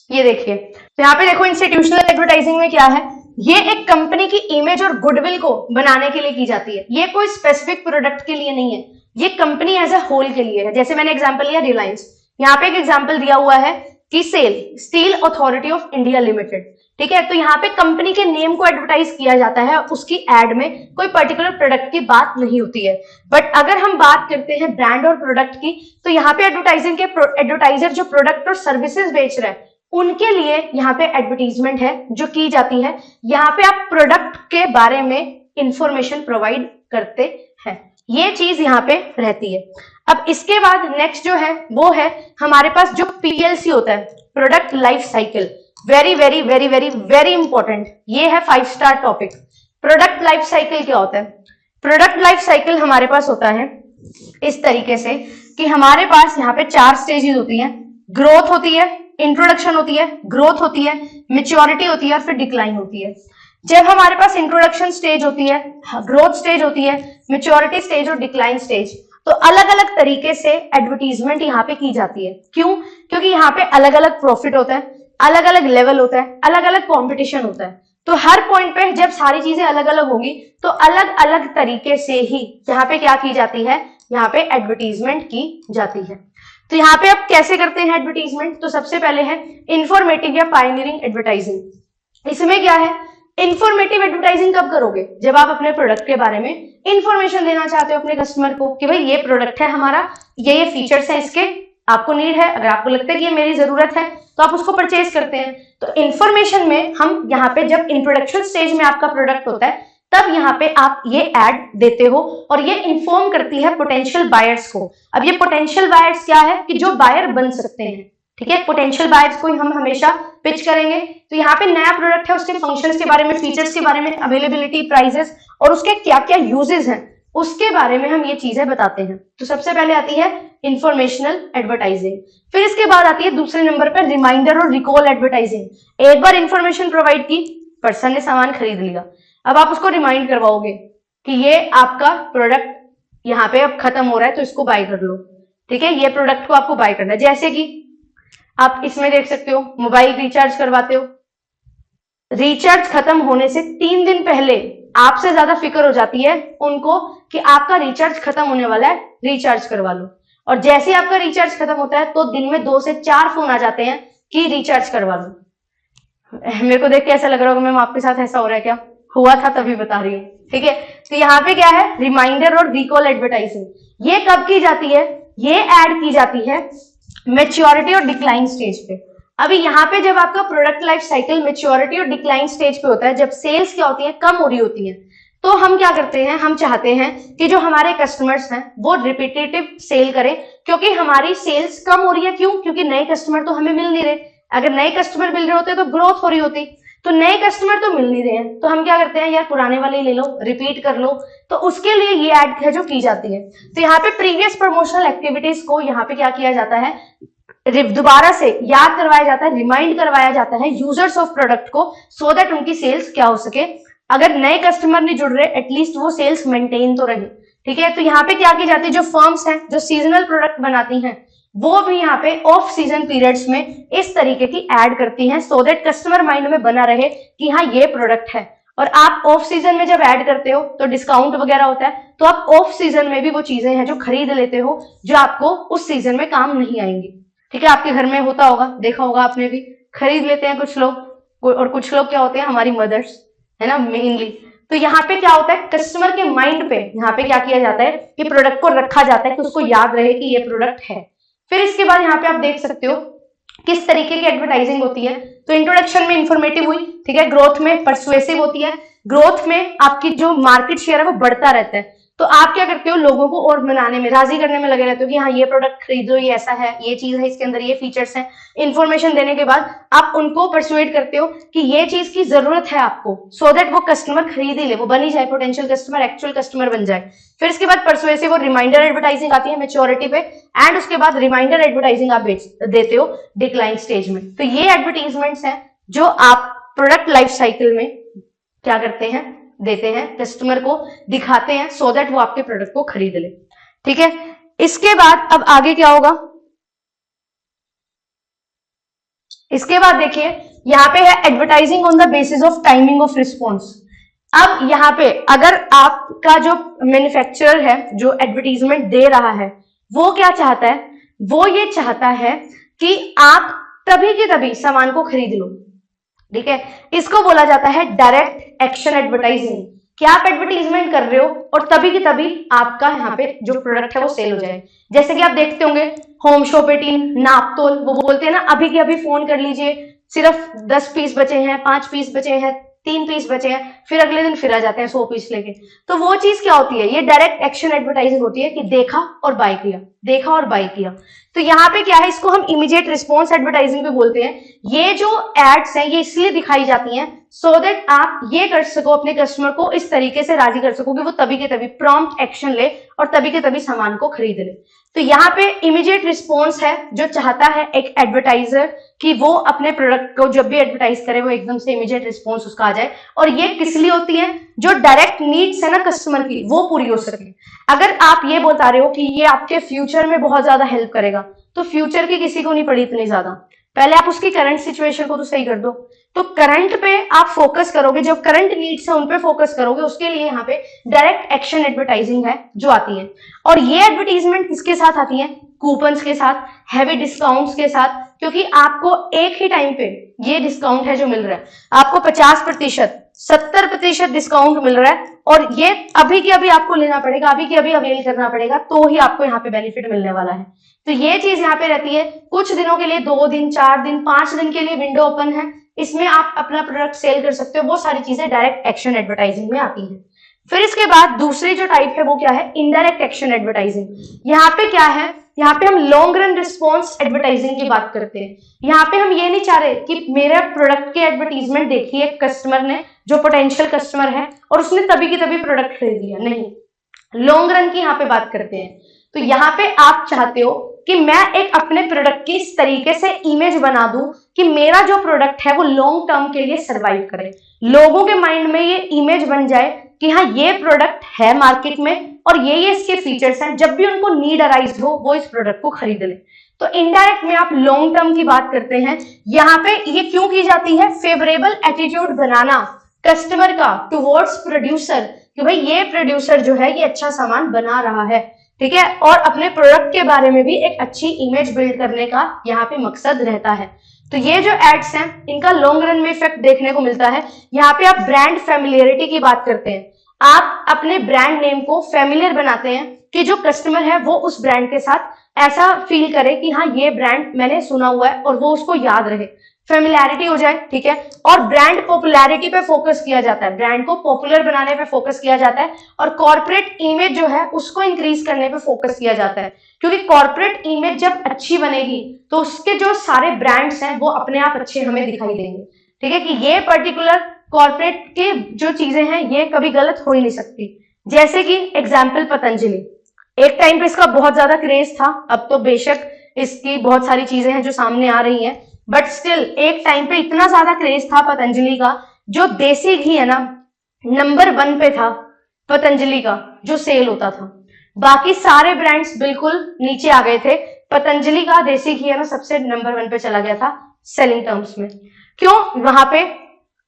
ये देखिए, तो यहाँ पे देखो इंस्टीट्यूशनल एडवर्टाइजिंग में क्या है, ये एक कंपनी की इमेज और गुडविल को बनाने के लिए की जाती है। ये कोई स्पेसिफिक प्रोडक्ट के लिए नहीं है, ये कंपनी एज ए होल के लिए है। जैसे मैंने एग्जांपल लिया रिलायंस, यहाँ पे एक एग्जांपल दिया हुआ है कि steel authority of India limited. ठीक है, तो यहाँ पे कंपनी के नेम को एडवर्टाइज किया जाता है, उसकी एड में कोई पर्टिकुलर प्रोडक्ट की बात नहीं होती है। बट अगर हम बात करते हैं ब्रांड और प्रोडक्ट की, तो यहाँ पे एडवर्टाइजिंग के एडवर्टाइजर जो प्रोडक्ट और सर्विसेज बेच रहे हैं उनके लिए यहाँ पे एडवर्टीजमेंट है जो की जाती है। यहाँ पे आप प्रोडक्ट के बारे में इंफॉर्मेशन प्रोवाइड करते हैं, ये चीज यहाँ पे रहती है। अब इसके बाद नेक्स्ट जो है वो है हमारे पास जो PLC होता है, product life cycle. Very very very very very important, ये है 5 star topic. Product life cycle क्या होता है? प्रोडक्ट लाइफ साइकिल हमारे पास होता है इस तरीके से कि हमारे पास यहाँ पे 4 स्टेजेस होती हैं। ग्रोथ होती है, इंट्रोडक्शन होती है, ग्रोथ होती है, मैच्योरिटी होती है और फिर डिक्लाइन होती है। जब हमारे पास इंट्रोडक्शन स्टेज होती है, ग्रोथ स्टेज होती है, मैच्योरिटी स्टेज और डिक्लाइन स्टेज, तो अलग अलग तरीके से एडवर्टीजमेंट यहाँ पे की जाती है। क्यों? क्योंकि यहाँ पे अलग अलग प्रॉफिट होता है, अलग अलग लेवल होता है, अलग अलग कॉम्पिटिशन होता है। तो हर पॉइंट पे जब सारी चीजें अलग अलग होगी तो अलग अलग तरीके से ही यहाँ पे क्या की जाती है, यहाँ पे एडवर्टीजमेंट की जाती है। तो यहाँ पे अब कैसे करते हैं एडवर्टीजमेंट? तो सबसे पहले है इंफॉर्मेटिव या पायनियरिंग एडवर्टाइजिंग। इसमें क्या है, इंफॉर्मेटिव एडवर्टाइजिंग कब करोगे? जब आप अपने प्रोडक्ट के बारे में इंफॉर्मेशन देना चाहते हो अपने कस्टमर को कि भाई ये प्रोडक्ट है हमारा, ये फीचर्स है इसके, आपको नीड है, अगर आपको लगता है कि ये मेरी जरूरत है तो आप उसको परचेज करते हैं। तो इंफॉर्मेशन में हम यहाँ पे जब इंट्रोडक्शन स्टेज में आपका प्रोडक्ट होता है तब यहाँ पे आप ये एड देते हो और ये इन्फॉर्म करती है पोटेंशियल बायर्स को। अब ये पोटेंशियल बायर्स क्या है कि जो बायर बन सकते हैं। ठीक है, पोटेंशियल बायर्स को हम हमेशा पिच करेंगे। तो यहाँ पे नया प्रोडक्ट है, उसके फंक्शंस के बारे में, फीचर्स के बारे में, अवेलेबिलिटी, प्राइसेस और उसके क्या क्या यूजेस हैं उसके बारे में हम ये चीजें बताते हैं। तो सबसे पहले आती है इंफॉर्मेशनल एडवर्टाइजिंग, फिर इसके बाद आती है दूसरे नंबर पर रिमाइंडर और रिकॉल एडवर्टाइजिंग। एक बार इंफॉर्मेशन प्रोवाइड की, पर्सन ने सामान खरीद लिया, अब आप उसको रिमाइंड करवाओगे कि ये आपका प्रोडक्ट यहाँ पे अब खत्म हो रहा है तो इसको बाय कर लो। ठीक है, ये प्रोडक्ट को आपको बाय करना है। जैसे कि आप इसमें देख सकते हो, मोबाइल रिचार्ज करवाते हो, रिचार्ज खत्म होने से 3 दिन पहले आपसे ज्यादा फिक्र हो जाती है उनको कि आपका रिचार्ज खत्म होने वाला है, रिचार्ज करवा लो। और जैसे आपका रिचार्ज खत्म होता है तो दिन में 2 से 4 फोन आ जाते हैं कि रिचार्ज करवा लो। मेरे को देख के ऐसा लग रहा होगा मैम आपके साथ ऐसा हो रहा है क्या? हुआ था तभी बता रही हूँ, ठीक है। तो यहाँ पे क्या है, रिमाइंडर और रिकॉल एडवर्टाइजिंग। ये कब की जाती है? ये ऐड की जाती है मैच्योरिटी और डिक्लाइन स्टेज पे। अभी यहाँ पे जब आपका प्रोडक्ट लाइफ साइकिल मैच्योरिटी और डिक्लाइन स्टेज पे होता है, जब सेल्स क्या होती है, कम हो रही होती है, तो हम क्या करते हैं, हम चाहते हैं कि जो हमारे कस्टमर्स हैं वो रिपीटेटिव सेल करें, क्योंकि हमारी सेल्स कम हो रही है। क्यों? क्योंकि नए कस्टमर तो हमें मिल नहीं रहे। अगर नए कस्टमर मिल रहे होते तो ग्रोथ हो रही होती, तो नए कस्टमर तो मिल नहीं रहे हैं, तो हम क्या करते हैं, यार पुराने वाले ले लो, रिपीट कर लो। तो उसके लिए ये ऐड है जो की जाती है। तो यहाँ पे प्रीवियस प्रमोशनल एक्टिविटीज को यहाँ पे क्या किया जाता है, दोबारा से याद करवाया जाता है, रिमाइंड करवाया जाता है यूजर्स ऑफ प्रोडक्ट को, सो दैट उनकी सेल्स क्या हो सके, अगर नए कस्टमर नहीं जुड़ रहे एटलीस्ट वो सेल्स मेंटेन तो रहे, ठीक है। तो यहाँ पे क्या की जाती है, जो फर्म्स हैं जो सीजनल प्रोडक्ट बनाती हैं वो भी यहाँ पे ऑफ सीजन पीरियड्स में इस तरीके की ऐड करती हैं, सो दैट कस्टमर माइंड में बना रहे कि हाँ ये प्रोडक्ट है। और आप ऑफ सीजन में जब ऐड करते हो तो डिस्काउंट वगैरह होता है, तो आप ऑफ सीजन में भी वो चीजें हैं जो खरीद लेते हो जो आपको उस सीजन में काम नहीं आएंगी, ठीक है। आपके घर में होता होगा, देखा होगा आपने भी, खरीद लेते हैं कुछ लोग, और कुछ लोग क्या होते हैं, हमारी मदर्स, है ना, मेनली। तो यहाँ पे क्या होता है, कस्टमर के माइंड पे यहाँ पे क्या किया जाता है कि प्रोडक्ट को रखा जाता है कि उसको याद रहे कि ये प्रोडक्ट है। फिर इसके बाद यहाँ पे आप देख सकते हो किस तरीके की एडवर्टाइजिंग होती है। तो इंट्रोडक्शन में इंफॉर्मेटिव हुई, ठीक है। ग्रोथ में परसुएसिव होती है, ग्रोथ में आपकी जो मार्केट शेयर है वो बढ़ता रहता है। तो आप क्या करते हो, लोगों को और मनाने में, राजी करने में लगे रहते हो कि हाँ ये प्रोडक्ट खरीदो, ये ऐसा है, ये चीज है, इसके अंदर ये फीचर्स हैं। इंफॉर्मेशन देने के बाद आप उनको परसुएट करते हो कि ये चीज की जरूरत है आपको, सो दैट वो कस्टमर खरीद ही ले, वो बन ही जाए, पोटेंशियल कस्टमर एक्चुअल कस्टमर बन जाए। फिर इसके बाद परसुएसिव और रिमाइंडर एडवर्टाइजिंग आती है मैच्योरिटी पे, एंड उसके बाद रिमाइंडर एडवर्टाइजिंग आप देते हो डिक्लाइन स्टेज में। तो ये एडवर्टीजमेंट्स हैं जो आप प्रोडक्ट लाइफ साइकिल में क्या करते हैं, देते हैं, कस्टमर को दिखाते हैं, सो दैट वो आपके प्रोडक्ट को खरीद ले, ठीक है। इसके बाद अब आगे क्या होगा, इसके बाद देखिए यहाँ पे है advertising on the basis of timing of response. अब यहाँ पे अगर आपका जो मैन्युफैक्चरर है जो एडवर्टीजमेंट दे रहा है वो क्या चाहता है, वो ये चाहता है कि आप तभी के तभी सामान को खरीद लो, ठीक है। इसको बोला जाता है डायरेक्ट एक्शन एडवर्टाइजिंग, कि आप एडवर्टीजमेंट कर रहे हो और तभी की तभी आपका यहाँ पे जो प्रोडक्ट है वो सेल हो जाए। जैसे कि आप देखते होंगे होम शॉपिंग, नापतोल, वो बोलते हैं ना अभी के अभी फोन कर लीजिए, सिर्फ 10 पीस बचे हैं, 5 पीस बचे हैं, 3 पीस बचे हैं, फिर अगले दिन फिर आ जाते हैं 100 पीस लेके। तो वो चीज क्या होती है, ये डायरेक्ट एक्शन एडवर्टाइजिंग होती है कि देखा और बाय किया, देखा और बाय किया। तो यहाँ पे क्या है, इसको हम इमीडिएट रिस्पॉन्स एडवर्टाइजिंग भी बोलते हैं। ये जो एड्स हैं ये इसलिए दिखाई जाती हैं सो दैट आप ये कर सको, अपने कस्टमर को इस तरीके से राजी कर सको कि वो तभी के तभी प्रॉम्प्ट एक्शन ले और तभी के तभी सामान को खरीद ले। तो यहाँ पे इमीडिएट रिस्पॉन्स है जो चाहता है एक एडवर्टाइजर कि वो अपने प्रोडक्ट को जब भी एडवर्टाइज करे वो एकदम से इमीडिएट रिस्पॉन्स उसका आ जाए। और ये किस लिए होती है, जो डायरेक्ट नीड्स है ना कस्टमर की वो पूरी हो सके। अगर आप ये बता रहे हो कि ये आपके फ्यूचर में बहुत ज्यादा हेल्प करेगा, तो फ्यूचर की किसी को नहीं पड़ी इतनी ज्यादा, पहले आप उसकी करंट सिचुएशन को तो सही कर दो। तो करंट पे आप फोकस करोगे, जो करंट नीड्स है उन पे फोकस करोगे, उसके लिए यहाँ पे डायरेक्ट एक्शन एडवर्टाइजिंग है जो आती है। और ये एडवर्टीजमेंट किसके साथ आती है, कूपन्स के साथ, हैवी डिस्काउंट्स के साथ, क्योंकि आपको एक ही टाइम पे ये डिस्काउंट है जो मिल रहा है, आपको 50%, 70% डिस्काउंट मिल रहा है, और ये अभी के अभी आपको लेना पड़ेगा, अभी के अभी अवेल करना पड़ेगा, तो ही आपको यहाँ पे बेनिफिट मिलने वाला है। तो ये चीज यहाँ पे रहती है कुछ दिनों के लिए, 2 दिन, 4 दिन, 5 दिन के लिए विंडो ओपन है, इसमें आप अपना प्रोडक्ट सेल कर सकते हो। वो सारी चीजें डायरेक्ट एक्शन एडवर्टाइजिंग में आती है। फिर इसके बाद दूसरी जो टाइप है वो क्या है, इनडायरेक्ट एक्शन एडवर्टाइजिंग। यहाँ पे क्या है, यहाँ पे हम लॉन्ग रन रिस्पॉन्स एडवर्टाइजिंग की बात करते हैं। यहाँ पे हम ये नहीं चाह रहे कि मेरा प्रोडक्ट के एडवर्टीजमेंट देखिए कस्टमर ने, जो पोटेंशियल कस्टमर है, और उसने तभी की तभी प्रोडक्ट खरीद लिया, नहीं, लॉन्ग रन की यहाँ पे बात करते हैं। तो यहाँ पे आप चाहते हो कि मैं एक अपने प्रोडक्ट की इस तरीके से इमेज बना दूं कि मेरा जो प्रोडक्ट है वो लॉन्ग टर्म के लिए सरवाइव करे, लोगों के माइंड में ये इमेज बन जाए कि हाँ ये प्रोडक्ट है मार्केट में और ये इसके फीचर्स हैं, जब भी उनको नीड अराइज हो वो इस प्रोडक्ट को खरीद ले। तो इनडायरेक्ट में आप लॉन्ग टर्म की बात करते हैं। यहाँ पे ये क्यों की जाती है, फेवरेबल एटीट्यूड बनाना कस्टमर का टुवर्ड्स प्रोड्यूसर, कि भाई ये प्रोड्यूसर जो है ये अच्छा सामान बना रहा है, ठीक है, और अपने प्रोडक्ट के बारे में भी एक अच्छी इमेज बिल्ड करने का यहाँ पे मकसद रहता है। तो ये जो एड्स हैं इनका लॉन्ग रन में इफेक्ट देखने को मिलता है। यहाँ पे आप ब्रांड फेमिलियरिटी की बात करते हैं, आप अपने ब्रांड नेम को फेमिलियर बनाते हैं कि जो कस्टमर है वो उस ब्रांड के साथ ऐसा फील करे कि हाँ ये ब्रांड मैंने सुना हुआ है और वो उसको याद रहे, फेमिलियरिटी हो जाए, ठीक है। और ब्रांड पॉपुलैरिटी पे फोकस किया जाता है, ब्रांड को पॉपुलर बनाने पे फोकस किया जाता है और कॉर्पोरेट इमेज जो है उसको इंक्रीज करने पे फोकस किया जाता है, क्योंकि कॉर्पोरेट इमेज जब अच्छी बनेगी तो उसके जो सारे ब्रांड्स हैं वो अपने आप अच्छे हमें दिखाई देंगे, ठीक है, कि ये पर्टिकुलर कॉर्पोरेट के जो चीजें हैं ये कभी गलत हो ही नहीं सकती। जैसे कि एग्जाम्पल पतंजलि, एक टाइम पे इसका बहुत ज्यादा क्रेज था, अब तो बेशक इसकी बहुत सारी चीजें हैं जो सामने आ रही हैं, बट स्टिल एक टाइम पे इतना ज्यादा क्रेज था पतंजलि का, जो देसी घी है ना नंबर 1 पे था पतंजलि का जो सेल होता था, बाकी सारे ब्रांड्स बिल्कुल नीचे आ गए थे, पतंजलि का देसी घी है ना सबसे नंबर 1 पे चला गया था सेलिंग टर्म्स में। क्यों? वहां पे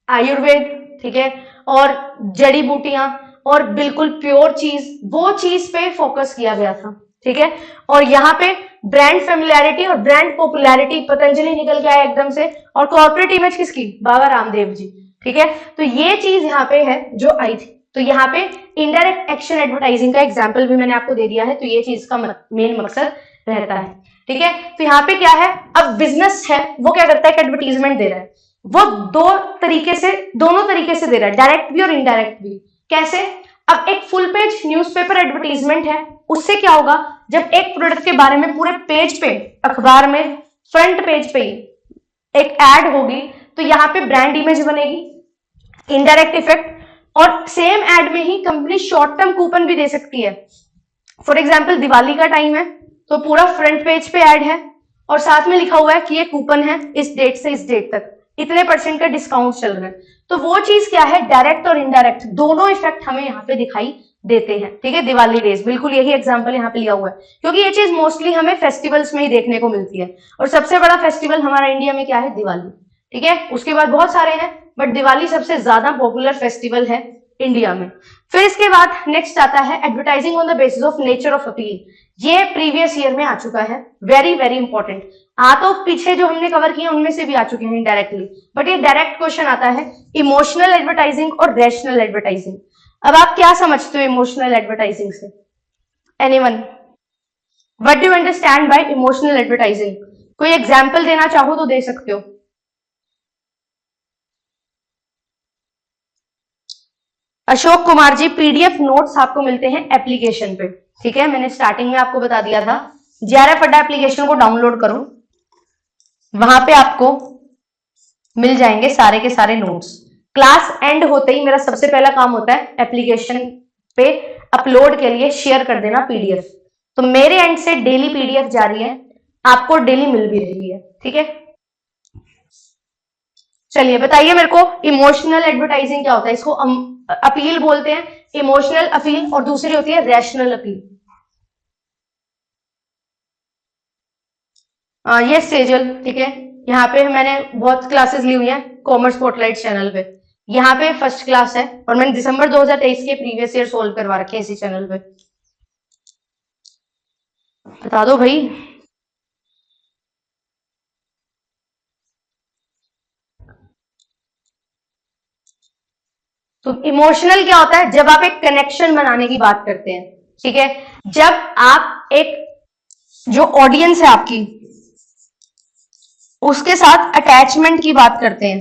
आयुर्वेद, ठीक है, और जड़ी बूटियां और बिल्कुल प्योर चीज, वो चीज पे फोकस किया गया था, ठीक है। और यहाँ पे ब्रांड फेमिलियरिटी और ब्रांड पॉपुलैरिटी, पतंजलि निकल के आया एकदम से, और कॉर्पोरेट इमेज किसकी? बाबा रामदेव जी, ठीक है। तो ये चीज यहाँ पे है जो आई थी। तो यहाँ पे इनडायरेक्ट एक्शन एडवर्टाइजिंग का एग्जाम्पल भी मैंने आपको दे दिया है, तो ये चीज का मेन मकसद रहता है, ठीक है। तो यहाँ पे क्या है, अब बिजनेस है वो क्या करता है, एडवर्टीजमेंट दे रहा है, वो दोनों तरीके से दे रहा है, डायरेक्ट भी और इनडायरेक्ट भी। कैसे? अब एक फुल पेज न्यूज़पेपर एडवर्टीजमेंट है, उससे क्या होगा, जब एक प्रोडक्ट के बारे में पूरे पेज पे अखबार में फ्रंट पेज पे एक एड होगी तो यहाँ पे ब्रांड इमेज बनेगी, इनडायरेक्ट इफेक्ट। और सेम एड में ही कंपनी शॉर्ट टर्म कूपन भी दे सकती है। फॉर एग्जाम्पल दिवाली का टाइम है तो पूरा फ्रंट पेज पे एड है और साथ में लिखा हुआ है कि ये कूपन है इस डेट से इस डेट तक इतने % का डिस्काउंट चल रहा है। तो वो चीज क्या है, डायरेक्ट और इनडायरेक्ट दोनों इफेक्ट हमें यहाँ पे दिखाई देते हैं, ठीक है। दिवाली डेज, बिल्कुल यही एग्जांपल यहाँ पे लिया हुआ है, क्योंकि ये चीज मोस्टली हमें फेस्टिवल्स में ही देखने को मिलती है, और सबसे बड़ा फेस्टिवल हमारा इंडिया में क्या है, दिवाली, ठीक है। उसके बाद बहुत सारे हैं बट दिवाली सबसे ज्यादा पॉपुलर फेस्टिवल है इंडिया में। फिर इसके बाद नेक्स्ट आता है advertising on the basis of nature of appeal. ये प्रीवियस ईयर में आ चुका है, वेरी वेरी इंपॉर्टेंट। तो पीछे जो हमने कवर किए उनमें से भी आ चुके हैं इनडायरेक्टली, बट ये डायरेक्ट क्वेश्चन आता है इमोशनल एडवर्टाइजिंग और रैशनल एडवर्टाइजिंग। अब आप क्या समझते हो इमोशनल एडवर्टाइजिंग से? Anyone? What do you understand by emotional advertising? कोई एग्जाम्पल देना चाहो तो दे सकते हो। अशोक कुमार जी, पीडीएफ नोट्स आपको मिलते हैं एप्लीकेशन पे, ठीक है। मैंने स्टार्टिंग में आपको बता दिया था, जेआरएफ अड्डा एप्लीकेशन को डाउनलोड करो, वहां पे आपको मिल जाएंगे सारे के सारे नोट्स। क्लास एंड होते ही मेरा सबसे पहला काम होता है एप्लीकेशन पे अपलोड के लिए शेयर कर देना पीडीएफ। तो मेरे एंड से डेली पीडीएफ जा रही है, आपको डेली मिल भी रही है, ठीक है। चलिए बताइए मेरे को, इमोशनल एडवर्टाइजिंग क्या होता है? इसको अपील बोलते हैं, इमोशनल अपील, और दूसरी होती है रैशनल अपील। ये सेजल, ठीक है। यहाँ पे मैंने बहुत क्लासेस ली हुई हैं कॉमर्स स्पॉटलाइट चैनल पे, यहाँ पे फर्स्ट क्लास है और मैंने दिसंबर 2023 के प्रीवियस ईयर सोल्व करवा रखे हैं इसी चैनल पे। बता दो भाई। तो इमोशनल क्या होता है? जब आप एक कनेक्शन बनाने की बात करते हैं, ठीक है, जब आप एक जो ऑडियंस है आपकी उसके साथ अटैचमेंट की बात करते हैं,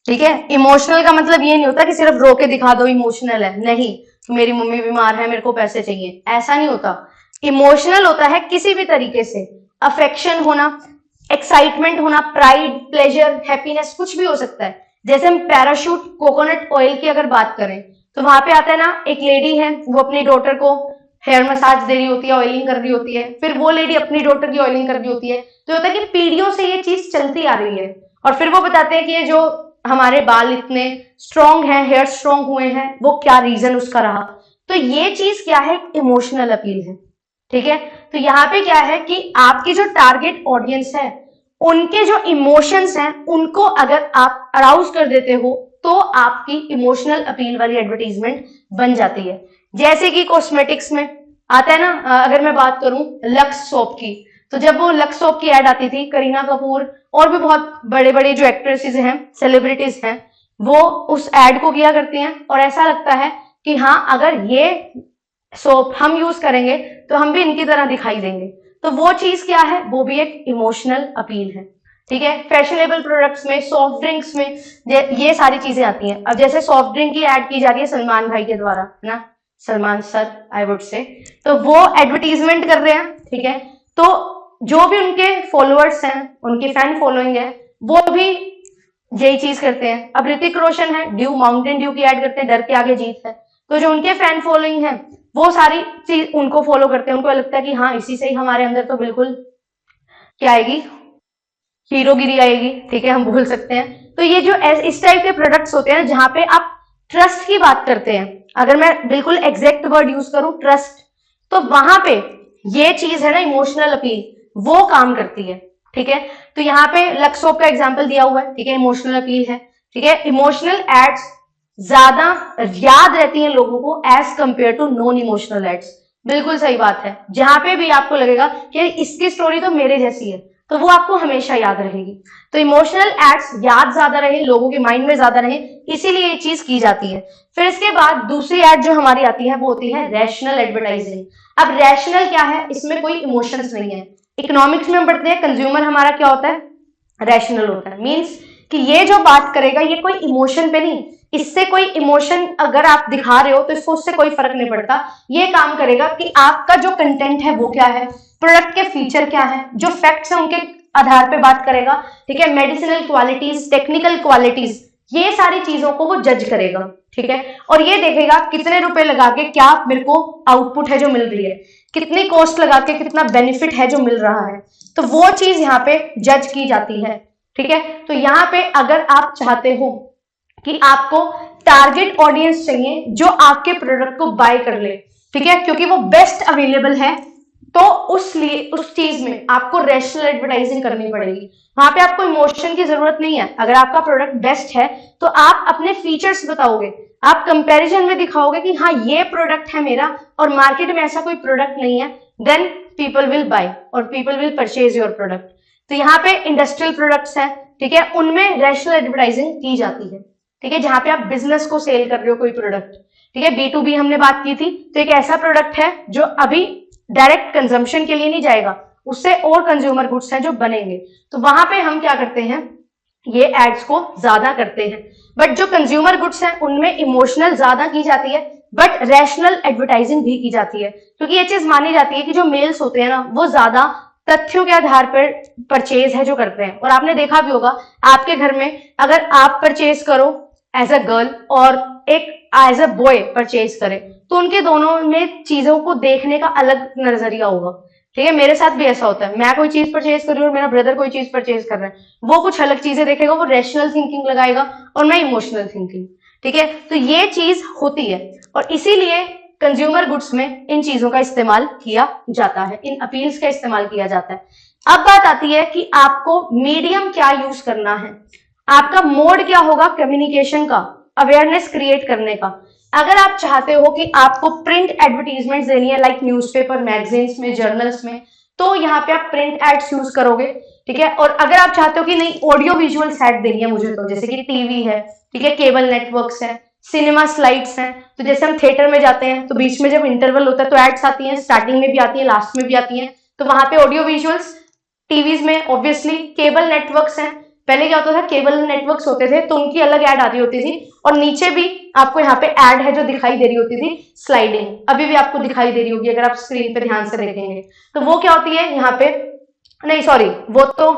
ठीक है। इमोशनल का मतलब ये नहीं होता कि सिर्फ रो के दिखा दो इमोशनल है, नहीं, मेरी मम्मी बीमार है मेरे को पैसे चाहिए, ऐसा नहीं होता। इमोशनल होता है किसी भी तरीके से अफेक्शन होना, एक्साइटमेंट होना, प्राइड, प्लेजर, हैप्पीनेस, कुछ भी हो सकता है। जैसे हम पैराशूट कोकोनट ऑयल की अगर बात करें तो वहां पे आता है ना, एक लेडी है वो अपनी डॉटर को हेयर मसाज दे रही होती है, ऑयलिंग कर रही होती है, फिर वो लेडी अपनी डॉटर की ऑयलिंग कर रही होती है, तो होता है कि पीढ़ियों से ये चीज चलती आ रही है, और फिर वो बताते हैं कि ये जो हमारे बाल इतने स्ट्रॉन्ग हैं, हेयर स्ट्रॉन्ग हुए हैं, वो क्या रीजन उसका रहा। तो ये चीज क्या है, इमोशनल अपील है, ठीक है। तो यहाँ पे क्या है कि आपकी जो टारगेट ऑडियंस है उनके जो इमोशंस हैं उनको अगर आप अराउज कर देते हो तो आपकी इमोशनल अपील वाली एडवर्टीजमेंट बन जाती है। जैसे कि कॉस्मेटिक्स में आता है ना, अगर मैं बात करूं लक्स सोप की, तो जब वो लक्स सोप की एड आती थी, करीना कपूर और भी बहुत बड़े बड़े जो एक्ट्रेसेस हैं, सेलिब्रिटीज हैं, वो उस एड को किया करती हैं और ऐसा लगता है कि हाँ अगर ये सोप हम यूज करेंगे तो हम भी इनकी तरह दिखाई देंगे। तो वो चीज क्या है, वो भी एक इमोशनल अपील है। ठीक है, फैशनेबल प्रोडक्ट्स में, सॉफ्ट ड्रिंक्स में ये सारी चीजें आती हैं। अब जैसे सॉफ्ट ड्रिंक की एड की जा रही है सलमान भाई के द्वारा, है ना, Salman sir I would say, तो वो एडवर्टीजमेंट कर रहे हैं। ठीक है, तो जो भी उनके फॉलोअर्स हैं, उनकी फैन फॉलोइंग है, वो भी यही चीज करते हैं। अब ऋतिक रोशन है, ड्यू माउंटेन ड्यू की एड करते हैं, डर के आगे जीत है, तो जो उनके फैन फॉलोइंग है वो सारी चीज उनको फॉलो करते हैं। उनको लगता है कि हाँ इसी से ही हमारे अंदर तो बिल्कुल क्या आएगी, हीरोगिरी आएगी। ठीक है, हम बोल सकते हैं। तो ये जो इस टाइप के प्रोडक्ट्स होते हैं जहां पे आप ट्रस्ट की बात करते हैं, अगर मैं बिल्कुल एग्जैक्ट वर्ड यूज करूं ट्रस्ट, तो वहां पे ये चीज है ना इमोशनल अपील, वो काम करती है। ठीक है, तो यहाँ पे लक्स सोप का एग्जांपल दिया हुआ है। ठीक है, इमोशनल अपील है। ठीक है, इमोशनल एड्स ज्यादा याद रहती हैं लोगों को as compare to non emotional ads. बिल्कुल सही बात है, जहां पे भी आपको लगेगा कि इसकी स्टोरी तो मेरे जैसी है, तो वो आपको हमेशा याद रहेगी। तो इमोशनल एड्स याद ज्यादा रहे, लोगों के माइंड में ज्यादा रहे, इसीलिए ये चीज की जाती है। फिर इसके बाद दूसरी एड जो हमारी आती है वो होती है रैशनल एडवर्टाइजिंग। अब रैशनल क्या है, इसमें कोई इमोशंस नहीं है। इकोनॉमिक्स में हम पढ़ते हैं कंज्यूमर हमारा क्या होता है, रैशनल होता है। मींस कि ये जो बात करेगा ये कोई इमोशन पे नहीं, इससे कोई इमोशन अगर आप दिखा रहे हो तो इसको उससे कोई फर्क नहीं पड़ता। ये काम करेगा कि आपका जो कंटेंट है वो क्या है, प्रोडक्ट के फीचर क्या है, जो फैक्ट्स है उनके आधार पे बात करेगा। ठीक है, मेडिसिनल क्वालिटीज, टेक्निकल क्वालिटीज, ये सारी चीजों को वो जज करेगा। ठीक है, और ये देखेगा कितने रुपए लगा के क्या मेरे को आउटपुट है जो मिल रही है, कितनी कॉस्ट लगा के कितना बेनिफिट है जो मिल रहा है, तो वो चीज यहाँ पे जज की जाती है। ठीक है, तो यहाँ पे अगर आप चाहते हो कि आपको टारगेट ऑडियंस चाहिए जो आपके प्रोडक्ट को बाय कर ले, ठीक है, क्योंकि वो बेस्ट अवेलेबल है, तो उस चीज में आपको रैशनल एडवर्टाइजिंग करनी पड़ेगी। वहां पे आपको इमोशन की जरूरत नहीं है। अगर आपका प्रोडक्ट बेस्ट है तो आप अपने फीचर्स बताओगे, आप कंपैरिजन में दिखाओगे कि हाँ ये प्रोडक्ट है मेरा और मार्केट में ऐसा कोई प्रोडक्ट नहीं है, देन पीपल विल बाय और people will purchase your product. तो यहाँ पे इंडस्ट्रियल प्रोडक्ट्स हैं, ठीक है, उनमें रैशनल एडवर्टाइजिंग की जाती है। ठीक है, जहां पे आप बिजनेस को सेल कर रहे हो कोई प्रोडक्ट। ठीक है, B2B हमने बात की थी, तो एक ऐसा प्रोडक्ट है जो अभी डायरेक्ट कंजम्पशन के लिए नहीं जाएगा, उससे और कंज्यूमर गुड्स हैं जो बनेंगे, तो वहां पे हम क्या करते हैं, ये एड्स को ज्यादा करते हैं। बट जो कंज्यूमर गुड्स हैं उनमें इमोशनल ज्यादा की जाती है, बट रैशनल एडवर्टाइजिंग भी की जाती है, क्योंकि ये चीज मानी जाती है कि जो मेल्स होते हैं ना वो ज्यादा तथ्यों के आधार पर परचेज है जो करते हैं। और आपने देखा भी होगा आपके घर में अगर आप परचेज करो एज अ गर्ल और एक एज अ बॉय परचेज करे, तो उनके दोनों में चीजों को देखने का अलग नजरिया होगा। ठीक है, मेरे साथ भी ऐसा होता है, मैं कोई चीज परचेज कर रही हूँ और मेरा ब्रदर कोई चीज परचेज कर रहा है, वो कुछ अलग चीजें देखेगा, वो रैशनल थिंकिंग लगाएगा और मैं इमोशनल थिंकिंग। ठीक है, तो ये चीज होती है और इसीलिए कंज्यूमर गुड्स में इन चीजों का इस्तेमाल किया जाता है, इन अपील्स का इस्तेमाल किया जाता है। अब बात आती है कि आपको मीडियम क्या यूज करना है, आपका मोड क्या होगा कम्युनिकेशन का, अवेयरनेस क्रिएट करने का। अगर आप चाहते हो कि आपको प्रिंट एडवर्टीजमेंट देनी है लाइक न्यूज़पेपर, मैगजीन्स में, जर्नल्स में, तो यहाँ पे आप प्रिंट एड्स यूज करोगे। ठीक है, और अगर आप चाहते हो कि नहीं ऑडियो विजुअल एड देनी है मुझे, तो जैसे कि टीवी है, ठीक है, केबल नेटवर्क्स है, सिनेमा स्लाइड्स हैं, तो जैसे हम थिएटर में जाते हैं तो बीच में जब इंटरवल होता है तो एड्स आती हैं, स्टार्टिंग में भी आती है, लास्ट में भी आती हैं, तो वहां पे ऑडियो विजुअल्स। टीवीज में ऑब्वियसली केबल नेटवर्क्स हैं, पहले क्या होता था केबल नेटवर्क्स होते थे तो उनकी अलग ऐड आती होती थी, और नीचे भी आपको यहाँ पे ऐड है जो दिखाई दे रही होती थी स्लाइडिंग, अभी भी आपको दिखाई दे रही होगी अगर आप स्क्रीन पे ध्यान से देखेंगे। तो वो क्या होती है यहाँ पे, नहीं सॉरी वो तो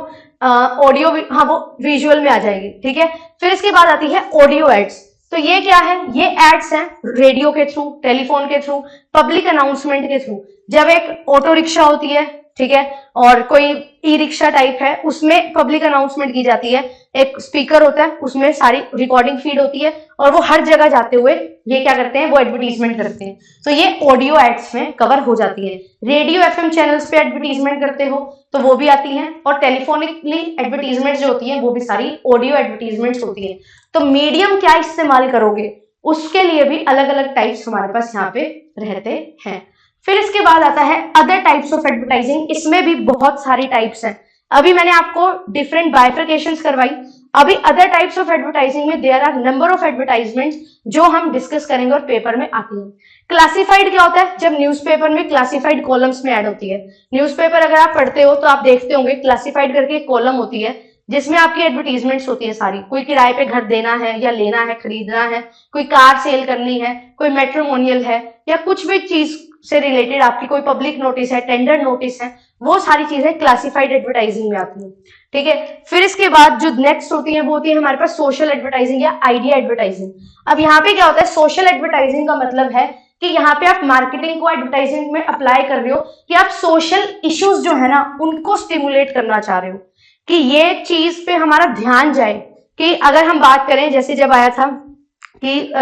ऑडियो, हाँ वो विजुअल में आ जाएगी। ठीक है, फिर इसके बाद आती है ऑडियो एड्स। तो ये क्या है, ये एड्स हैं रेडियो के थ्रू, टेलीफोन के थ्रू, पब्लिक अनाउंसमेंट के थ्रू। जब एक ऑटो रिक्शा होती है, ठीक है, और कोई ई रिक्शा टाइप है, उसमें पब्लिक अनाउंसमेंट की जाती है, एक स्पीकर होता है उसमें सारी रिकॉर्डिंग फीड होती है और वो हर जगह जाते हुए ये क्या करते हैं, वो एडवर्टीजमेंट करते हैं। तो ये ऑडियो एड्स में कवर हो जाती है। रेडियो FM चैनल्स पे एडवर्टीजमेंट करते हो तो वो भी आती हैं, और टेलीफोनिकली एडवर्टीजमेंट जो होती है वो भी सारी ऑडियो एडवर्टीजमेंट होती है। तो मीडियम क्या इस्तेमाल करोगे उसके लिए भी अलग अलग टाइप्स हमारे पास यहाँ पे रहते हैं। फिर इसके बाद आता है अदर टाइप्स ऑफ एडवर्टाइजिंग। इसमें भी बहुत सारी टाइप्स हैं। अभी मैंने आपको डिफरेंट बाइफर्केशंस करवाई। अभी अदर टाइप्स ऑफ एडवर्टाइजिंग में there are number of advertisements जो हम डिस्कस करेंगे और पेपर में आती है। क्लासिफाइड क्या होता है? जब न्यूज़पेपर में क्लासिफाइड कॉलम्स में ऐड होती है। न्यूज़पेपर अगर आप पढ़ते हो तो आप देखते होंगे क्लासिफाइड करके एक कॉलम होती है जिसमें आपकी एडवर्टीजमेंट्स होती है सारी। कोई किराए पे घर देना है या लेना है, खरीदना है, कोई कार सेल करनी है, कोई मैट्रिमोनियल है, या कुछ भी चीज से रिलेटेड आपकी कोई पब्लिक नोटिस है, टेंडर नोटिस है, वो सारी चीजें क्लासिफाइड एडवर्टाइजिंग में आती है। ठीक है, फिर इसके बाद जो नेक्स्ट होती है वो होती है हमारे पास सोशल एडवर्टाइजिंग या आइडिया एडवर्टाइजिंग। अब यहाँ पे क्या होता है? सोशल एडवर्टाइजिंग का मतलब है कि यहाँ पे आप मार्केटिंग को एडवर्टाइजिंग में अप्लाई कर रहे हो कि आप सोशल इश्यूज जो है ना उनको स्टिमुलेट करना चाह रहे हो कि ये चीज पे हमारा ध्यान जाए। कि अगर हम बात करें, जैसे जब आया था कि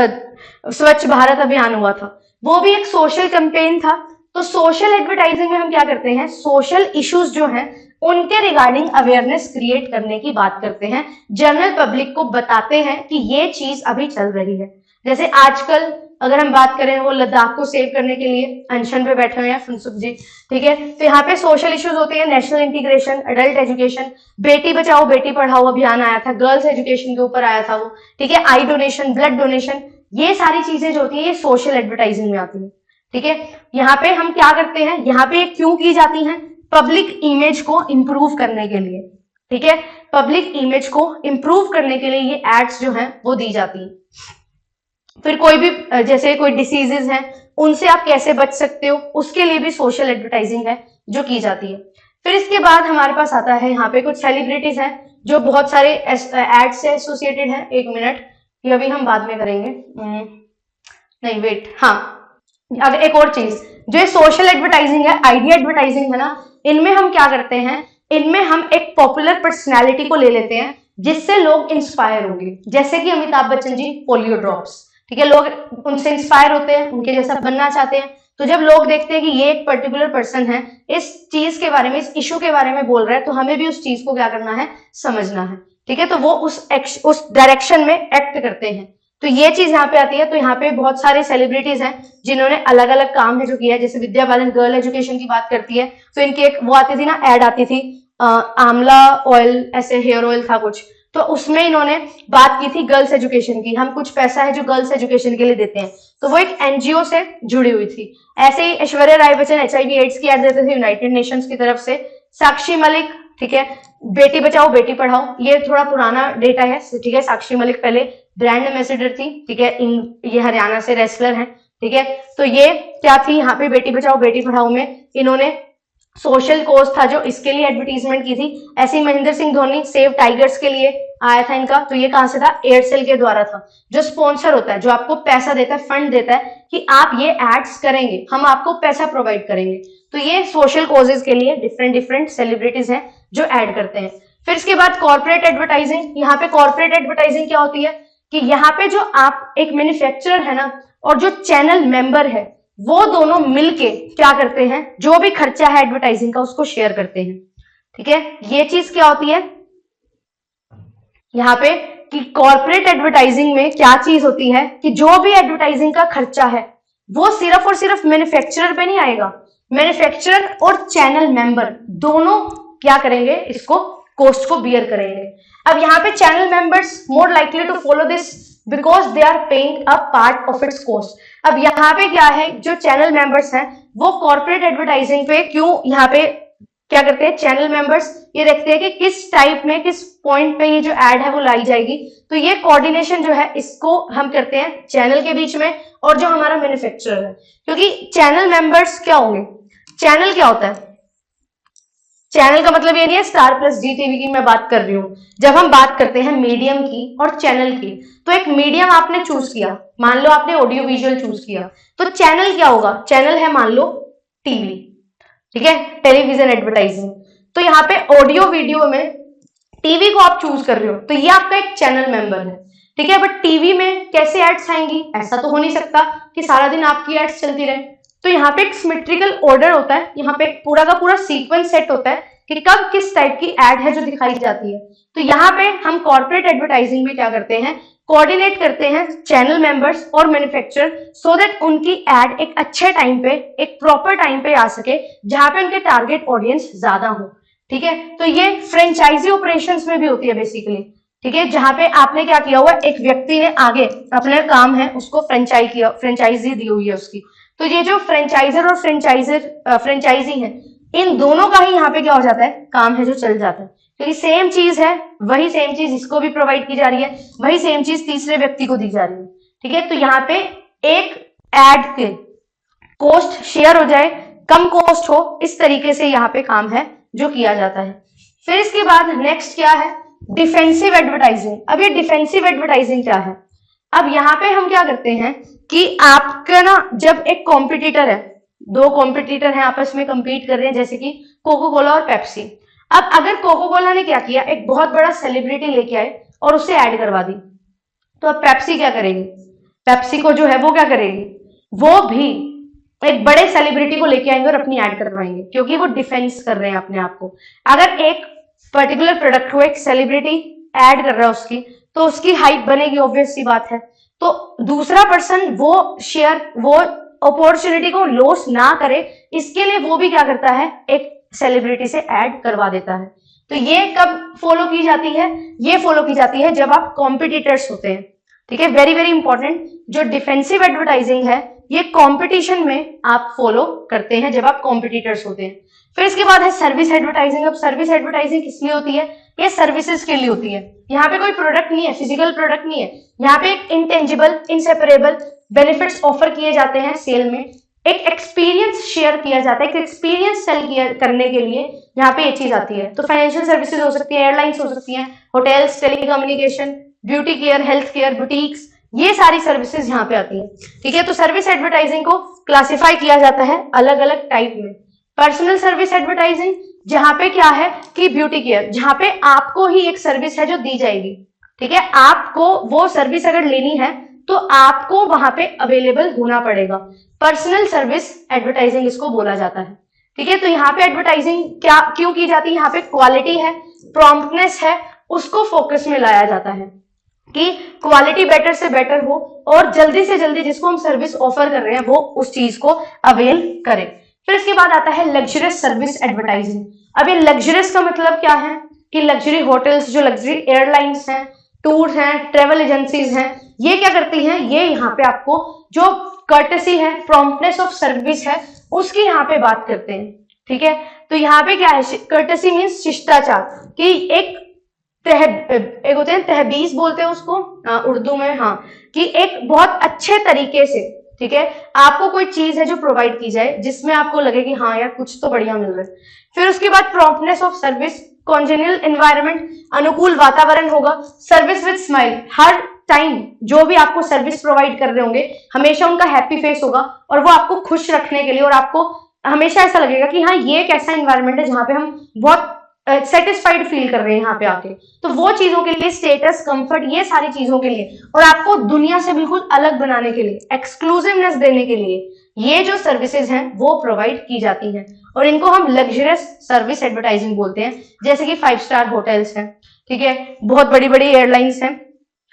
स्वच्छ भारत अभियान हुआ था, वो भी एक सोशल कैंपेन था। तो सोशल एडवर्टाइजिंग में हम क्या करते हैं? सोशल इश्यूज जो हैं उनके रिगार्डिंग अवेयरनेस क्रिएट करने की बात करते हैं, जनरल पब्लिक को बताते हैं कि ये चीज अभी चल रही है। जैसे आजकल अगर हम बात करें, वो लद्दाख को सेव करने के लिए अनशन पे बैठे हुए हैं फुनसुक जी। ठीक है, तो यहाँ पे सोशल इश्यूज होते हैं, national integration, adult education, Beti Bachao Beti Padhao अभियान आया था, गर्ल्स एजुकेशन के ऊपर आया था वो। ठीक है, आई डोनेशन, ब्लड डोनेशन, ये सारी चीजें जो होती है ये सोशल एडवर्टाइजिंग में आती है। ठीक है, यहाँ पे हम क्या करते हैं? यहाँ पे क्यों की जाती है? पब्लिक इमेज को इंप्रूव करने के लिए। ठीक है, पब्लिक इमेज को इंप्रूव करने के लिए ये एड्स जो हैं वो दी जाती है। फिर कोई भी जैसे कोई डिसीजेस हैं उनसे आप कैसे बच सकते हो, उसके लिए भी सोशल एडवर्टाइजिंग है जो की जाती है। फिर इसके बाद हमारे पास आता है यहाँ पे कुछ सेलिब्रिटीज हैं जो बहुत सारे एड से एसोसिएटेड हैं। एक मिनट, ये अभी हम बाद में करेंगे। नहीं वेट, हाँ अब एक और चीज, जो सोशल एडवर्टाइजिंग है, आइडिया एडवर्टाइजिंग है ना, इनमें हम क्या करते हैं? इनमें हम एक पॉपुलर पर्सनैलिटी को ले लेते हैं जिससे लोग इंस्पायर होंगे। जैसे कि अमिताभ बच्चन जी, पोलियो ड्रॉप्स। ठीक है, लोग उनसे इंस्पायर होते हैं, उनके जैसा बनना चाहते हैं। तो जब लोग देखते हैं कि ये एक पर्टिकुलर पर्सन है, इस चीज के बारे में, इस इशू के बारे में बोल रहा है, तो हमें भी उस चीज को क्या करना है? समझना है। ठीक है, तो वो उस डायरेक्शन में एक्ट करते हैं। तो ये चीज यहाँ पे आती है। तो यहाँ पे बहुत सारे सेलिब्रिटीज हैं जिन्होंने अलग अलग काम है जो किया है। जैसे विद्या बालन गर्ल एजुकेशन की बात करती है, तो इनकी एक वो आती थी ना, एड आती थी, आंवला ऑयल, ऐसे हेयर ऑयल था कुछ, तो उसमें इन्होंने बात की थी गर्ल्स एजुकेशन की। हम कुछ पैसा है जो गर्ल्स एजुकेशन के लिए देते हैं, तो वो एक एनजीओ से जुड़ी हुई थी। ऐसे ही ऐश्वर्या राय बच्चन HIV एड्स की एड देते थे यूनाइटेड नेशंस की तरफ से। साक्षी मलिक, ठीक है, बेटी बचाओ बेटी पढ़ाओ, ये थोड़ा पुराना डेटा है। ठीक है, साक्षी मलिक पहले ब्रांड एम्बेसडर थी। ठीक है, ये हरियाणा से रेसलर हैं। ठीक है, तो ये क्या थी? यहाँ पे बेटी बचाओ बेटी पढ़ाओ में इन्होंने सोशल कोज था जो इसके लिए एडवर्टीजमेंट की थी। ऐसे ही महेंद्र सिंह धोनी सेव टाइगर्स के लिए आया था इनका। तो ये कहां से था? एयरसेल के द्वारा था। जो स्पॉन्सर होता है, जो आपको पैसा देता है, फंड देता है कि आप ये एड्स करेंगे, हम आपको पैसा प्रोवाइड करेंगे। तो ये सोशल कोजेस के लिए डिफरेंट डिफरेंट सेलिब्रिटीज हैं जो ऐड करते हैं। फिर इसके बाद कॉर्पोरेट एडवर्टाइजिंग। यहाँ पे कॉर्पोरेट एडवर्टाइजिंग क्या होती है कि यहाँ पे जो आप एक मैन्युफैक्चरर है ना और जो चैनल मेंबर है, वो दोनों मिलके क्या करते हैं? जो भी खर्चा है एडवर्टाइजिंग का उसको शेयर करते हैं। ठीक है, ये चीज क्या होती है यहाँ पे कि कॉर्पोरेट एडवर्टाइजिंग में क्या चीज होती है कि जो भी एडवर्टाइजिंग का खर्चा है वो सिर्फ और सिर्फ मैन्युफैक्चरर पे नहीं आएगा। मैन्युफैक्चरर और चैनल मेंबर दोनों क्या करेंगे? इसको कॉस्ट को बियर करेंगे। अब यहाँ पे channel members more likely to follow this because they are paying a part of its cost. अब यहाँ पे क्या है? जो चैनल मेंबर्स हैं वो कॉर्पोरेट एडवर्टाइजिंग पे क्यों यहाँ पे क्या करते हैं? चैनल मेंबर्स ये देखते हैं कि किस टाइप में, किस पॉइंट पे ये जो एड है वो लाई जाएगी। तो ये कोऑर्डिनेशन जो है इसको हम करते हैं चैनल के बीच में और जो हमारा मैन्युफैक्चरर है। क्योंकि चैनल मेंबर्स क्या होंगे? चैनल क्या होता है? चैनल का मतलब ये नहीं है स्टार प्लस जी टीवी की मैं बात कर रही हूँ। जब हम बात करते हैं मीडियम की और चैनल की, तो एक मीडियम आपने चूज किया, मान लो आपने ऑडियो विजुअल चूज किया, तो चैनल क्या होगा? चैनल है मान लो टीवी, ठीक है, टेलीविजन एडवर्टाइजिंग। तो यहाँ पे ऑडियो वीडियो में टीवी को आप चूज कर रहे हो, तो ये आपका एक चैनल मेंबर है। ठीक है, बट टीवी में कैसे एड्स आएंगी? ऐसा तो हो नहीं सकता कि सारा दिन आपकी एड्स चलती रहे। तो यहाँ पे एक सिमेट्रिकल ऑर्डर होता है, यहाँ पे पूरा का पूरा सीक्वेंस सेट होता है कि कब किस टाइप की एड है जो दिखाई जाती है। तो यहाँ पे हम कॉर्पोरेट एडवर्टाइजिंग में क्या करते हैं? कोऑर्डिनेट करते हैं चैनल मेंबर्स और मैन्युफैक्चरर सो दैट उनकी एड एक अच्छे टाइम पे, एक प्रॉपर टाइम पे आ सके जहां पे उनके टारगेट ऑडियंस ज्यादा हो। ठीक है, तो ये फ्रेंचाइजी ऑपरेशंस में भी होती है बेसिकली। ठीक है, जहां पे आपने क्या किया हुआ, एक व्यक्ति ने आगे अपना काम है उसको फ्रेंचाइजी दी हुई है उसकी, तो ये जो फ्रेंचाइजर और फ्रेंचाइजी है, इन दोनों का ही यहाँ पे क्या हो जाता है, काम है जो चल जाता है, क्योंकि सेम चीज है, वही सेम चीज इसको भी प्रोवाइड की जा रही है, वही सेम चीज तीसरे व्यक्ति को दी जा रही है। ठीक है, तो यहाँ पे एक एड के कॉस्ट शेयर हो जाए, कम कॉस्ट हो, इस तरीके से यहाँ पे काम है जो किया जाता है। फिर इसके बाद नेक्स्ट क्या है, डिफेंसिव एडवर्टाइजिंग। अब ये डिफेंसिव एडवर्टाइजिंग क्या है, अब यहाँ पे हम क्या करते हैं कि आपका ना, जब एक कॉम्पिटिटर है, दो कॉम्पिटिटर हैं आपस में compete कर रहे हैं, जैसे कि कोको कोला और पेप्सी। अब अगर कोको कोला ने क्या किया, एक बहुत बड़ा सेलिब्रिटी लेके आए और उससे ऐड करवा दी, तो अब पेप्सी क्या करेगी, पेप्सी को जो है वो क्या करेगी, वो भी एक बड़े सेलिब्रिटी को लेके आएंगे और अपनी ऐड करवाएंगे, क्योंकि वो डिफेंस कर रहे हैं अपने आप को। अगर एक पर्टिकुलर प्रोडक्ट को एक सेलिब्रिटी ऐड कर रहा है उसकी, तो उसकी हाइप बनेगी, ऑब्वियस सी बात है। तो दूसरा पर्सन वो शेयर, वो अपॉर्चुनिटी को लॉस ना करे, इसके लिए वो भी क्या करता है, एक सेलिब्रिटी से ऐड करवा देता है। तो ये कब फॉलो की जाती है, ये फॉलो की जाती है जब आप कॉम्पिटिटर्स होते हैं। ठीक है, वेरी वेरी इंपॉर्टेंट, जो डिफेंसिव एडवर्टाइजिंग है ये कंपटीशन में आप फॉलो करते हैं जब आप कॉम्पिटिटर्स होते हैं। फिर इसके बाद है सर्विस एडवर्टाइजिंग। अब सर्विस एडवर्टाइजिंग किस लिए होती है, ये सर्विसेज के लिए होती है। यहाँ पे कोई प्रोडक्ट नहीं है, फिजिकल प्रोडक्ट नहीं है, यहाँ पे एक इंटेंजिबल इनसेपरेबल बेनिफिट्स ऑफर किए जाते हैं सेल में, एक एक्सपीरियंस शेयर किया जाता है, एक एक्सपीरियंस सेल करने के लिए यहाँ पे ये चीज आती है। तो फाइनेंशियल सर्विसेज हो सकती है, एयरलाइंस हो सकती हैं, hotels, telecommunication, beauty care, health care, boutiques, ये सारी सर्विसेज यहाँ पे आती है। ठीक है, तो सर्विस एडवर्टाइजिंग को क्लासिफाई किया जाता है अलग अलग टाइप में। पर्सनल सर्विस एडवर्टाइजिंग, जहां पे क्या है कि ब्यूटी केयर, जहां पे आपको ही एक सर्विस है जो दी जाएगी। ठीक है, आपको वो सर्विस अगर लेनी है तो आपको वहां पे अवेलेबल होना पड़ेगा। पर्सनल सर्विस एडवर्टाइजिंग इसको बोला जाता है। ठीक है, तो यहाँ पे एडवर्टाइजिंग क्या क्यों की जाती है, यहाँ पे क्वालिटी है, प्रॉम्प्टनेस है, उसको फोकस में लाया जाता है कि क्वालिटी बेटर से बेटर हो और जल्दी से जल्दी जिसको हम सर्विस ऑफर कर रहे हैं वो उस चीज को अवेल करे। फिर इसके बाद आता है लग्जरियस सर्विस एडवर्टाइजिंग। अब ये लग्जरियस का मतलब क्या है कि लग्जरी होटल्स, जो लग्जरी एयरलाइंस हैं, टूर हैं, ट्रेवल एजेंसीज हैं, ये क्या करती हैं, ये यहाँ पे आपको जो कर्टेसी है, प्रॉम्प्टनेस ऑफ सर्विस है, उसकी यहाँ पे बात करते हैं। ठीक है, तो यहाँ पे क्या है, कर्टेसी मीन्स शिष्टाचार, कि एक होते हैं तहबीज बोलते हैं उसको उर्दू में, हाँ, कि एक बहुत अच्छे तरीके से, ठीक है, आपको कोई चीज है जो प्रोवाइड की जाए जिसमें आपको लगे कि हाँ यार कुछ तो बढ़िया मिल रहा है। फिर उसके बाद प्रॉम्प्टनेस ऑफ सर्विस, कॉन्जेनियल एनवायरनमेंट, अनुकूल वातावरण होगा, service with smile, her time जो भी आपको सर्विस प्रोवाइड कर रहे होंगे हमेशा उनका हैप्पी फेस होगा और वो आपको खुश रखने के लिए, और आपको हमेशा ऐसा लगेगा कि हाँ ये एक ऐसा एनवायरनमेंट है जहाँ पे हम बहुत सेटिस्फाइड फील कर रहे हैं यहाँ पे आके। तो वो चीजों के लिए, स्टेटस, कंफर्ट, ये सारी चीजों के लिए, और आपको दुनिया से बिल्कुल अलग बनाने के लिए, एक्सक्लूसिवनेस देने के लिए ये जो सर्विसेज हैं वो प्रोवाइड की जाती हैं, और इनको हम लग्जरियस सर्विस एडवर्टाइजिंग बोलते हैं। जैसे कि 5 स्टार होटल्स हैं, ठीक है, बहुत बड़ी बड़ी एयरलाइंस हैं,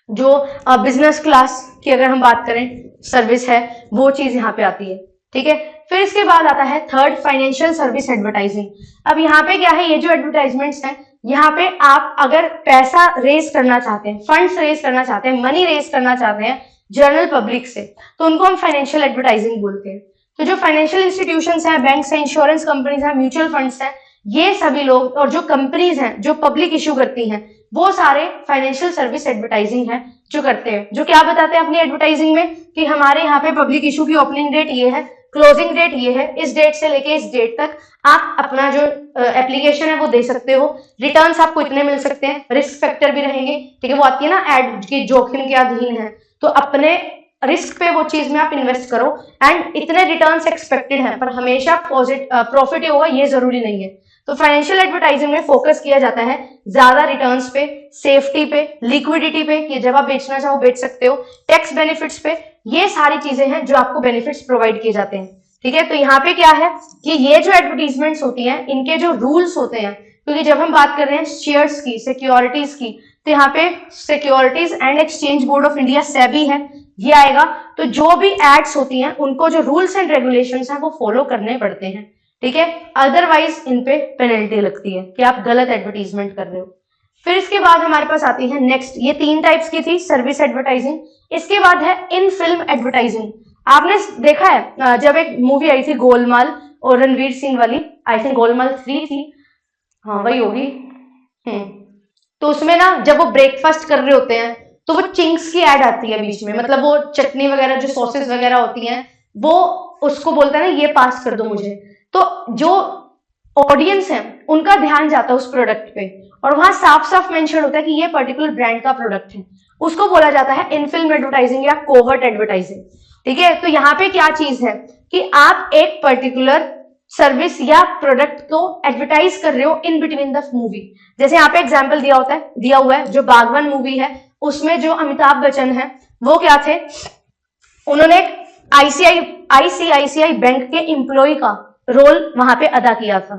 जो बिजनेस क्लास की अगर हम बात करें सर्विस है, वो चीज यहाँ पे आती है। ठीक है, फिर इसके बाद आता है थर्ड, फाइनेंशियल सर्विस एडवर्टाइजिंग। अब यहाँ पे क्या है, ये जो एडवर्टाइजमेंट्स हैं, यहाँ पे आप अगर पैसा रेज करना चाहते हैं, फंड्स रेज करना चाहते हैं, मनी रेज करना चाहते हैं जनरल पब्लिक से, तो उनको हम फाइनेंशियल एडवर्टाइजिंग बोलते हैं। तो जो फाइनेंशियल इंस्टीट्यूशंस हैं, बैंक्स हैं, इंश्योरेंस कंपनीज हैं, म्यूचुअल फंड्स हैं, ये सभी लोग, और जो कंपनीज हैं जो पब्लिक इश्यू करती हैं, वो सारे फाइनेंशियल सर्विस एडवर्टाइजिंग है जो करते हैं। जो क्या बताते हैं अपनी एडवर्टाइजिंग में कि हमारे यहाँ पे पब्लिक इश्यू की ओपनिंग डेट ये है, क्लोजिंग डेट ये है, इस डेट से लेके इस डेट तक आप अपना जो एप्लीकेशन है वो दे सकते हो, रिटर्न्स आपको इतने मिल सकते हैं, रिस्क फैक्टर भी रहेंगे। ठीक है, वो आती है ना एड की जोखिम के अधीन है, तो अपने रिस्क पे वो चीज में आप इन्वेस्ट करो एंड इतने रिटर्न्स एक्सपेक्टेड हैं, पर हमेशा प्रॉफिट ही होगा ये जरूरी नहीं है। तो फाइनेंशियल एडवर्टाइजिंग में फोकस किया जाता है ज्यादा रिटर्न्स पे, सेफ्टी पे, लिक्विडिटी पे, कि जब आप बेचना चाहो बेच सकते हो, टैक्स बेनिफिट्स पे, ये सारी चीजें हैं जो आपको बेनिफिट्स प्रोवाइड किए जाते हैं। ठीक है, तो यहाँ पे क्या है कि ये जो एडवर्टीजमेंट्स होती हैं, इनके जो रूल्स होते हैं, क्योंकि जब हम बात कर रहे हैं शेयर्स की, सिक्योरिटीज की, तो यहाँ पे securities and exchange board of India SEBI है, ये आएगा। तो जो भी एड्स होती हैं उनको जो रूल्स एंड रेगुलेशंस हैं वो फॉलो करने पड़ते हैं, ठीक है, अदरवाइज इन पे पेनल्टी लगती है कि आप गलत एडवर्टीजमेंट कर रहे हो। फिर इसके बाद हमारे पास आती है नेक्स्ट, ये 3 टाइप्स की थी, सर्विस एडवर्टाइजिंग। इसके बाद है इन फिल्म एडवर्टाइजिंग। आपने देखा है जब एक मूवी आई थी गोलमाल और रणवीर सिंह वाली, आई थिंक गोलमाल 3 थी, हाँ वही होगी। तो उसमें ना जब वो ब्रेकफास्ट कर रहे होते हैं तो वो चिंग्स की एड आती है बीच में, मतलब वो चटनी वगैरह जो सॉसेस वगैरह होती हैं वो उसको बोलता है ना ये पास कर दो मुझे। तो जो ऑडियंस है उनका ध्यान जाता है उस प्रोडक्ट पे और वहां साफ साफ मेंशन होता है कि ये पर्टिकुलर ब्रांड का प्रोडक्ट है, उसको बोला जाता है इन फिल्म एडवर्टाइजिंग या कोवर्ट एडवर्टाइजिंग, ठीक है। तो यहाँ पे क्या चीज है कि आप एक पर्टिकुलर सर्विस या प्रोडक्ट को एडवर्टाइज कर रहे हो इन बिटवीन द मूवी। जैसे यहाँ पे एग्जांपल दिया हुआ है जो बागवान मूवी है, उसमें जो अमिताभ बच्चन है वो क्या थे, उन्होंने आईसीआईसीआई बैंक के एम्प्लॉय का रोल वहां पे अदा किया था।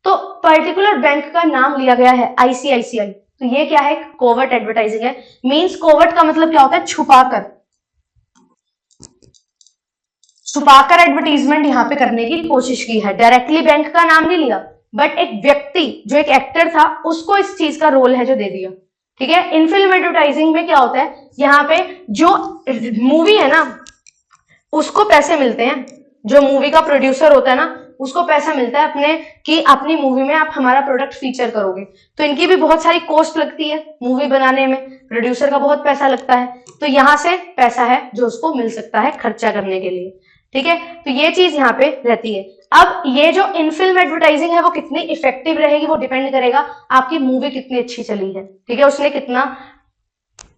तो पर्टिकुलर बैंक का नाम लिया गया है आईसीआईसीआई, तो ये क्या है, कोवर्ट एडवर्टाइजिंग है। मींस कोवर्ट का मतलब क्या होता है, छुपाकर एडवर्टीजमेंट यहाँ पे करने की कोशिश की है। डायरेक्टली बैंक का नाम नहीं लिया, बट एक व्यक्ति जो एक एक्टर था उसको इस चीज का रोल है जो दे दिया, ठीक है। इन फिल्म एडवर्टाइजिंग में क्या होता है, यहाँ पे जो मूवी है ना उसको पैसे मिलते हैं, जो मूवी का प्रोड्यूसर होता है ना उसको पैसा मिलता है अपने कि अपनी मूवी में आप हमारा प्रोडक्ट फीचर करोगे। तो इनकी भी बहुत सारी कॉस्ट लगती है मूवी बनाने में, प्रोड्यूसर का बहुत पैसा लगता है, तो यहाँ से पैसा है जो उसको मिल सकता है खर्चा करने के लिए, ठीक है। तो ये चीज यहाँ पे रहती है। अब ये जो इन फिल्म एडवर्टाइजिंग है वो कितनी इफेक्टिव रहेगी वो डिपेंड करेगा आपकी मूवी कितनी अच्छी चली है, ठीक है, उसने कितना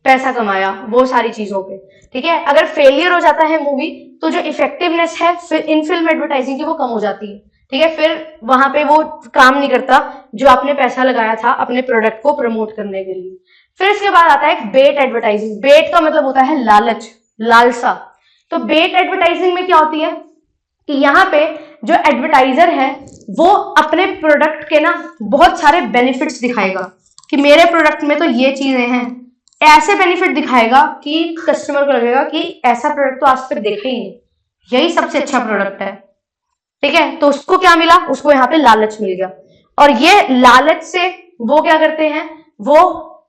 पैसा कमाया, वो सारी चीजों पे, ठीक है। अगर फेलियर हो जाता है मूवी तो जो इफेक्टिवनेस है फिर इन फिल्म एडवर्टाइजिंग की वो कम हो जाती है, ठीक है, फिर वहां पे वो काम नहीं करता जो आपने पैसा लगाया था अपने प्रोडक्ट को प्रमोट करने के लिए। फिर इसके बाद आता है बेट एडवर्टाइजिंग। बेट का मतलब होता है लालच, लालसा। तो बेट एडवर्टाइजिंग में क्या होती है कि यहाँ पे जो एडवर्टाइजर है वो अपने प्रोडक्ट के ना बहुत सारे बेनिफिट्स दिखाएगा कि मेरे प्रोडक्ट में तो ये चीजें हैं, ऐसे बेनिफिट दिखाएगा कि कस्टमर को लगेगा कि ऐसा प्रोडक्ट तो आज तक देखा ही नहीं, यही सबसे अच्छा प्रोडक्ट है, ठीक है। तो उसको क्या मिला, उसको यहाँ पे लालच मिल गया, और ये लालच से वो क्या करते हैं, वो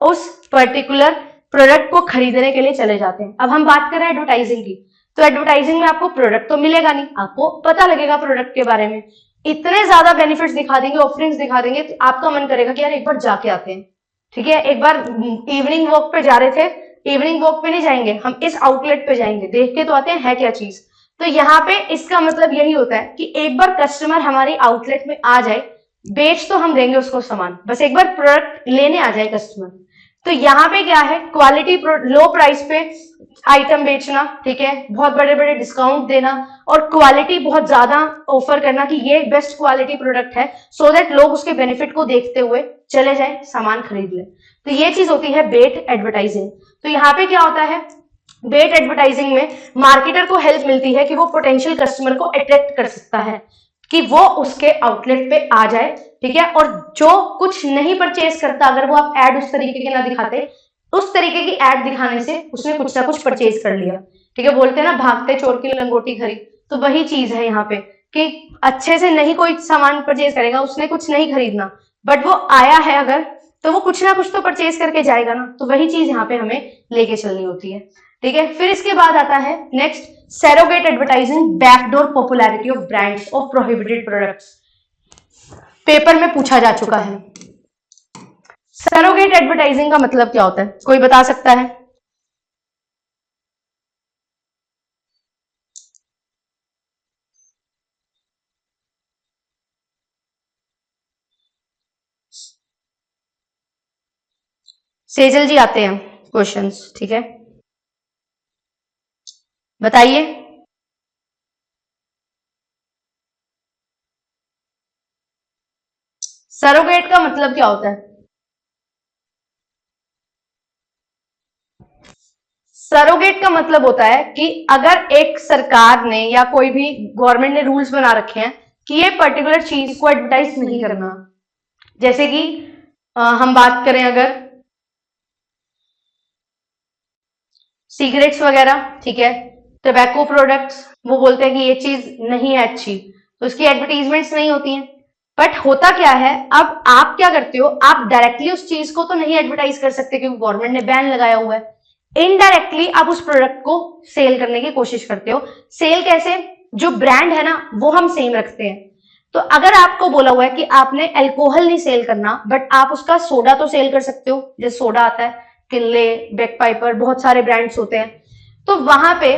उस पर्टिकुलर प्रोडक्ट को खरीदने के लिए चले जाते हैं। अब हम बात कर रहे हैं एडवर्टाइजिंग की, तो एडवर्टाइजिंग में आपको प्रोडक्ट तो मिलेगा नहीं, आपको पता लगेगा प्रोडक्ट के बारे में, इतने ज्यादा बेनिफिट्स दिखा देंगे, ऑफरिंग्स दिखा देंगे, तो आपका मन करेगा कि यार एक बार जाके आते हैं, ठीक है। एक बार इवनिंग वॉक पे जा रहे थे, इवनिंग वॉक पे नहीं जाएंगे हम, इस आउटलेट पे जाएंगे, देख के तो आते हैं है क्या चीज। तो यहाँ पे इसका मतलब यही होता है कि एक बार कस्टमर हमारी आउटलेट में आ जाए, बेच तो हम देंगे उसको सामान, बस एक बार प्रोडक्ट लेने आ जाए कस्टमर। तो यहाँ पे क्या है, क्वालिटी, लो प्राइस पे आइटम बेचना, ठीक है, बहुत बड़े बड़े डिस्काउंट देना और क्वालिटी बहुत ज्यादा ऑफर करना कि ये बेस्ट क्वालिटी प्रोडक्ट है, सो दैट लोग उसके बेनिफिट को देखते हुए चले जाए, सामान खरीद ले। तो ये चीज होती है बेट एडवर्टाइजिंग। तो यहाँ पे क्या होता है, बेट एडवर्टाइजिंग में मार्केटर को हेल्प मिलती है कि वो पोटेंशियल कस्टमर को अट्रैक्ट कर सकता है कि वो उसके आउटलेट पे आ जाए, ठीक है, और जो कुछ नहीं परचेज करता, अगर वो आप एड उस तरीके के ना दिखाते, उस तरीके की एड दिखाने से उसने कुछ ना कुछ परचेज कर लिया, ठीक है। बोलते हैं ना भागते चोर की लंगोटी खरी, तो वही चीज है यहाँ पे कि अच्छे से नहीं कोई सामान परचेज करेगा, उसने कुछ नहीं खरीदना, बट वो आया है अगर, तो वो कुछ ना कुछ तो परचेज करके जाएगा ना, तो वही चीज यहाँ पे हमें लेके चलनी होती है, ठीक है। फिर इसके बाद आता है next, surrogate advertising, backdoor popularity of brands of prohibited products. Paper में पूछा जा चुका है। सरोगेट एडवर्टाइजिंग का मतलब क्या होता है, कोई बता सकता है? सेजल जी आते हैं क्वेश्चंस, ठीक है, बताइए। सरोगेट का मतलब क्या होता है? सरोगेट का मतलब होता है कि अगर एक सरकार ने या कोई भी गवर्नमेंट ने रूल्स बना रखे हैं कि ये पर्टिकुलर चीज को एडवर्टाइज नहीं करना, जैसे कि हम बात करें अगर सिगरेट्स वगैरह, ठीक है, टबैको प्रोडक्ट्स, वो बोलते हैं कि ये चीज नहीं है अच्छी, तो उसकी एडवर्टीजमेंट्स नहीं होती हैं। बट होता क्या है, अब आप क्या करते हो, आप डायरेक्टली उस चीज को तो नहीं एडवर्टाइज कर सकते क्योंकि गवर्नमेंट ने बैन लगाया हुआ है। इनडायरेक्टली आप उस प्रोडक्ट को सेल करने की कोशिश करते हो। सेल कैसे, जो ब्रांड है ना वो हम सेम रखते हैं। तो अगर आपको बोला हुआ है कि आपने अल्कोहल नहीं सेल करना, बट आप उसका सोडा तो सेल कर सकते हो, जैसे सोडा आता है, किनले, बैक पाइपर, बहुत सारे ब्रांड्स होते हैं। तो वहां पे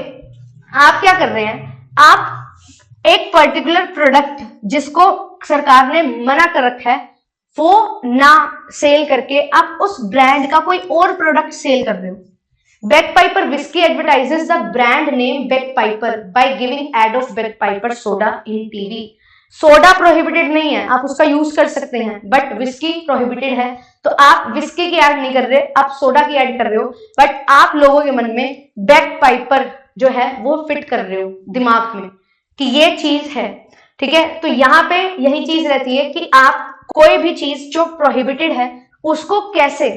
आप क्या कर रहे हैं, आप एक पर्टिकुलर प्रोडक्ट जिसको सरकार ने मना कर रखा है वो ना सेल करके आप उस ब्रांड का कोई और प्रोडक्ट सेल कर रहे हो। Bagpiper whiskey advertises the brand name Bagpiper by giving ad of Bagpiper soda in TV. Soda prohibited नहीं है, आप उसका यूज कर सकते हैं, बट विस्की प्रोहिबिटेड है। तो आप विस्की की एड नहीं कर रहे, आप सोडा की एड कर रहे हो, बट आप लोगों के मन में बैकपाइपर जो है वो फिट कर रहे हो दिमाग में कि ये चीज है, ठीक है। तो यहाँ पे यही चीज रहती है कि आप कोई भी चीज जो प्रोहिबिटेड है उसको कैसे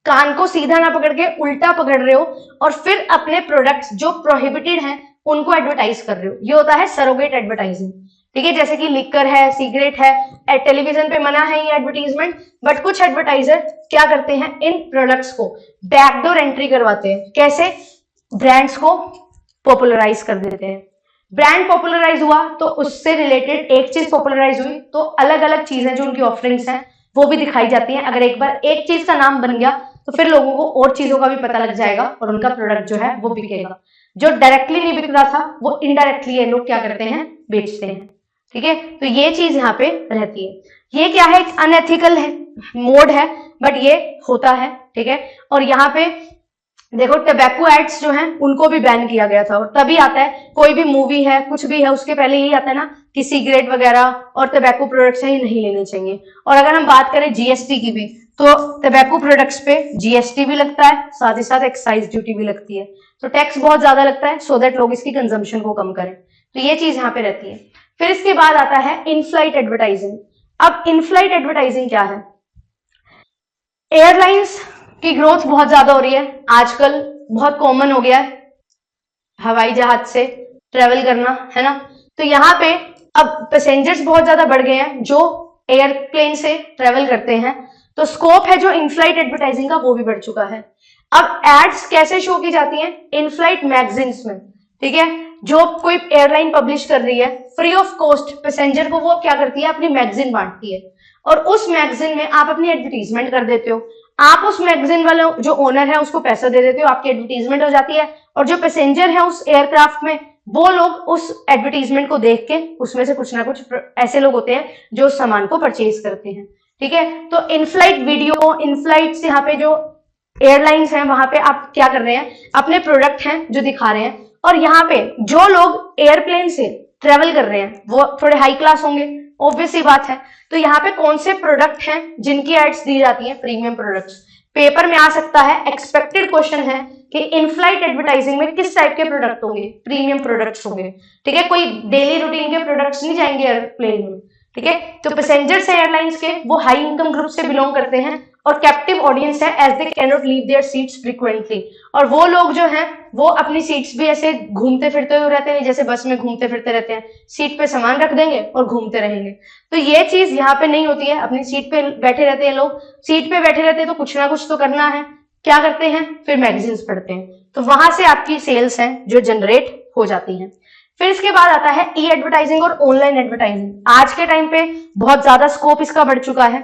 कान को सीधा ना पकड़ के उल्टा पकड़ रहे हो और फिर अपने प्रोडक्ट्स जो प्रोहिबिटेड हैं उनको एडवर्टाइज कर रहे हो। ये होता है सरोगेट एडवर्टाइजिंग, ठीक है। जैसे कि लिकर है, सिगरेट है, टेलीविजन पे मना है ये एडवर्टीजमेंट, बट कुछ एडवर्टाइजर क्या करते हैं, इन प्रोडक्ट्स को बैकडोर एंट्री करवाते हैं। कैसे, ब्रांड्स को पॉपुलराइज कर देते हैं। ब्रांड पॉपुलराइज हुआ तो उससे रिलेटेड एक चीज पॉपुलराइज हुई तो अलग अलग चीजें जो उनकी ऑफरिंग्स हैं वो भी दिखाई जाती हैं। अगर एक बार एक चीज का नाम बन गया तो फिर लोगों को और चीजों का भी पता लग जाएगा और उनका प्रोडक्ट जो है वो बिकेगा। जो डायरेक्टली नहीं बिक रहा था वो इनडायरेक्टली ये लोग क्या करते हैं, बेचते हैं, ठीक है। तो ये चीज यहाँ पे रहती है। ये क्या है, एक अनएथिकल है, मोड है, बट ये होता है, ठीक है। और यहाँ पे देखो टबैको एड्स जो हैं उनको भी बैन किया गया था, और तभी आता है कोई भी मूवी है, कुछ भी है, उसके पहले यही आता है ना कि सिगरेट वगैरह और टबैको प्रोडक्ट्स ही नहीं लेने चाहिए। और अगर हम बात करें जीएसटी की भी, तो टबैको प्रोडक्ट्स पे जीएसटी भी लगता है, साथ ही साथ एक्साइज ड्यूटी भी लगती है, तो टैक्स बहुत ज्यादा लगता है, सो दैट लोग इसकी कंजम्पशन को कम करें। तो ये चीज यहाँ पे रहती है। फिर इसके बाद आता है इनफ्लाइट एडवर्टाइजिंग। अब इनफ्लाइट एडवर्टाइजिंग क्या है, एयरलाइंस की ग्रोथ बहुत ज्यादा हो रही है आजकल, बहुत कॉमन हो गया है हवाई जहाज से ट्रेवल करना, है ना। तो यहाँ पे अब पैसेंजर्स बहुत ज्यादा बढ़ गए हैं जो एयरप्लेन से ट्रेवल करते हैं, तो स्कोप है जो इनफ्लाइट एडवर्टाइजिंग का वो भी बढ़ चुका है। अब एड्स कैसे शो की जाती हैं, इनफ्लाइट मैगजीन्स में, ठीक है। जो कोई एयरलाइन पब्लिश कर रही है फ्री ऑफ कॉस्ट पैसेंजर को, वो क्या करती है, अपनी मैगजीन बांटती है, और उस मैगजीन में आप अपनी एडवर्टीजमेंट कर देते हो। आप उस मैगजीन वाले जो ओनर है उसको पैसा दे देते हो, आपकी एडवर्टीजमेंट हो जाती है, और जो पैसेंजर है उस एयरक्राफ्ट में वो लोग उस एडवर्टीजमेंट को देख के उसमें से कुछ ना कुछ ऐसे लोग होते हैं जो उस सामान को परचेज करते हैं, ठीक है। तो इनफ्लाइट वीडियो, इनफ्लाइट यहाँ पे जो एयरलाइंस हैं वहां पे आप क्या कर रहे हैं, अपने प्रोडक्ट हैं जो दिखा रहे हैं, और यहाँ पे जो लोग एयरप्लेन से ट्रेवल कर रहे हैं वो थोड़े हाई क्लास होंगे, ऑब्वियस सी बात है। तो यहाँ पे कौन से प्रोडक्ट हैं जिनकी एड्स दी जाती हैं, प्रीमियम प्रोडक्ट्स। पेपर में आ सकता है, एक्सपेक्टेड क्वेश्चन है कि इनफ्लाइट एडवर्टाइजिंग में किस टाइप के प्रोडक्ट होंगे, प्रीमियम प्रोडक्ट्स होंगे, ठीक है। कोई डेली रूटीन के प्रोडक्ट्स नहीं जाएंगे एयरप्लेन में, ठीक है। तो पैसेंजर्स है एयरलाइंस के, वो हाई इनकम ग्रुप से बिलोंग करते हैं और कैप्टिव ऑडियंस है, as they can not leave their seats frequently. और वो लोग जो हैं वो अपनी सीट्स भी ऐसे घूमते फिरते हुए रहते हैं, जैसे बस में घूमते फिरते रहते हैं, सीट पे सामान रख देंगे और घूमते रहेंगे। तो ये चीज यहाँ पे नहीं होती है, अपनी सीट पे बैठे रहते हैं लोग, सीट पे बैठे रहते हैं तो कुछ ना कुछ तो करना है, क्या करते हैं, फिर मैगजीन्स पढ़ते हैं, तो वहां से आपकी सेल्स हैं जो जनरेट हो जाती हैं। फिर इसके बाद आता है ई एडवर्टाइजिंग और ऑनलाइन एडवर्टाइजिंग। आज के टाइम पे बहुत ज्यादा स्कोप इसका बढ़ चुका है,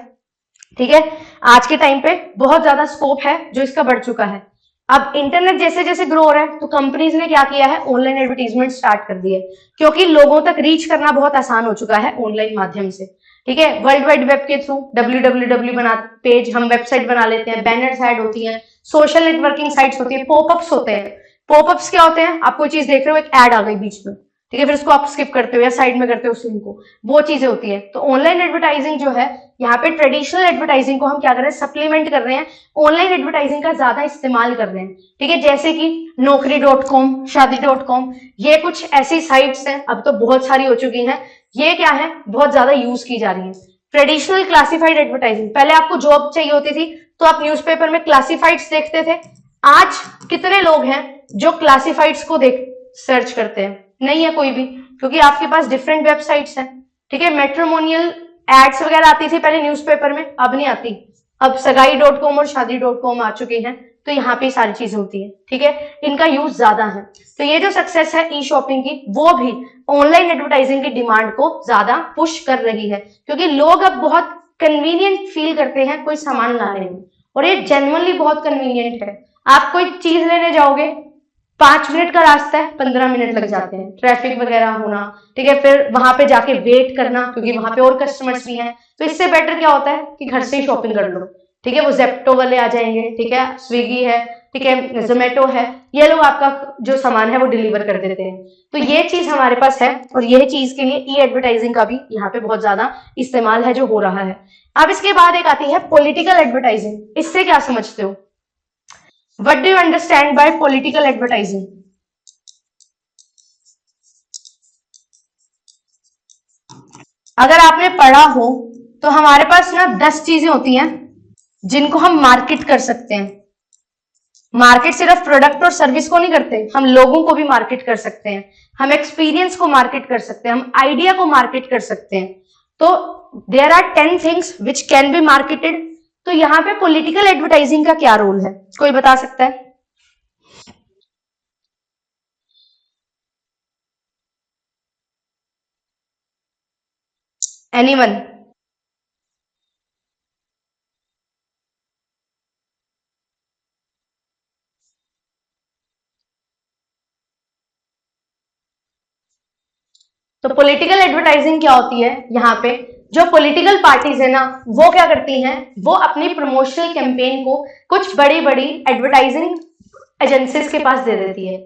ठीक है। आज के टाइम पे बहुत ज्यादा स्कोप है जो इसका बढ़ चुका है। अब इंटरनेट जैसे जैसे ग्रो हो रहा है तो कंपनीज ने क्या किया है, ऑनलाइन एडवर्टीजमेंट स्टार्ट कर दिए, क्योंकि लोगों तक रीच करना बहुत आसान हो चुका है ऑनलाइन माध्यम से, ठीक है। वर्ल्ड वाइड वेब के थ्रू www बना पेज, हम वेबसाइट बना लेते हैं, बैनर्स ऐड होती हैं, सोशल नेटवर्किंग साइट्स होती है, पॉपअप्स होते हैं। पॉपअप्स क्या होते हैं, आप कोई चीज देख रहे हो, एक ऐड आ गई बीच में, ठीक है, फिर उसको आप स्किप करते हो या साइड में करते हो उस लिंक को, वो चीजें होती है। तो ऑनलाइन एडवर्टाइजिंग जो है, यहाँ पे ट्रेडिशनल एडवर्टाइजिंग को हम क्या कर रहे हैं, सप्लीमेंट कर रहे हैं, ऑनलाइन एडवर्टाइजिंग का ज्यादा इस्तेमाल कर रहे हैं, ठीक है। जैसे कि नौकरी.com, शादी.com, ये कुछ ऐसी साइट्स हैं, अब तो बहुत सारी हो चुकी हैं, ये क्या है, बहुत ज्यादा यूज की जा रही है। ट्रेडिशनल क्लासिफाइड एडवर्टाइजिंग, पहले आपको जॉब चाहिए होती थी तो आप न्यूज़पेपर में क्लासिफाइड्स देखते थे, आज कितने लोग हैं जो क्लासिफाइड्स को देख सर्च करते हैं? नहीं है कोई भी, क्योंकि आपके पास डिफरेंट वेबसाइट्स हैं। ठीक है, मैट्रिमोनियल एड्स वगैरह आती थी पहले न्यूज़पेपर में, अब नहीं आती। अब सगाई.com और शादी.com आ चुके हैं, तो यहाँ पे सारी चीजें होती है। ठीक है, इनका यूज ज्यादा है। तो ये जो सक्सेस है ई शॉपिंग की, वो भी ऑनलाइन एडवर्टाइजिंग की डिमांड को ज्यादा पुश कर रही है, क्योंकि लोग अब बहुत कन्वीनियंट फील करते हैं कोई सामान लाने में, और ये जेन्युइनली बहुत कन्वीनियंट है। आप कोई चीज लेने जाओगे, 5 मिनट का रास्ता है, 15 मिनट लग जाते हैं, ट्रैफिक वगैरह होना। ठीक है, फिर वहां पे जाके वेट करना, क्योंकि वहां पे और कस्टमर्स भी हैं। तो इससे बेटर क्या होता है कि घर से ही शॉपिंग कर लो। ठीक है, वो जेप्टो वाले आ जाएंगे, ठीक है, स्विगी है, ठीक है, जोमेटो है, ये लोग आपका जो सामान है वो डिलीवर कर देते हैं। तो ये चीज हमारे पास है, और यह चीज के लिए ई एडवर्टाइजिंग का भी यहाँ पे बहुत ज्यादा इस्तेमाल है जो हो रहा है। अब इसके बाद एक आती है पॉलिटिकल एडवर्टाइजिंग। इससे क्या समझते हो? What do you understand by political advertising? अगर आपने पढ़ा हो तो हमारे पास ना 10 चीजें होती हैं जिनको हम मार्केट कर सकते हैं। मार्केट सिर्फ प्रोडक्ट और सर्विस को नहीं करते, हम लोगों को भी मार्केट कर सकते हैं, हम एक्सपीरियंस को मार्केट कर सकते हैं, हम आइडिया को मार्केट कर सकते हैं। तो there are 10 things which can be marketed. तो यहाँ पे पॉलिटिकल एडवर्टाइजिंग का क्या रोल है, कोई बता सकता है? एनीवन? तो पॉलिटिकल एडवर्टाइजिंग क्या होती है? यहाँ पे जो पॉलिटिकल पार्टीज है ना, वो क्या करती हैं, वो अपनी प्रमोशनल कैंपेन को कुछ बड़ी बड़ी एडवर्टाइजिंग एजेंसीज के पास दे देती है।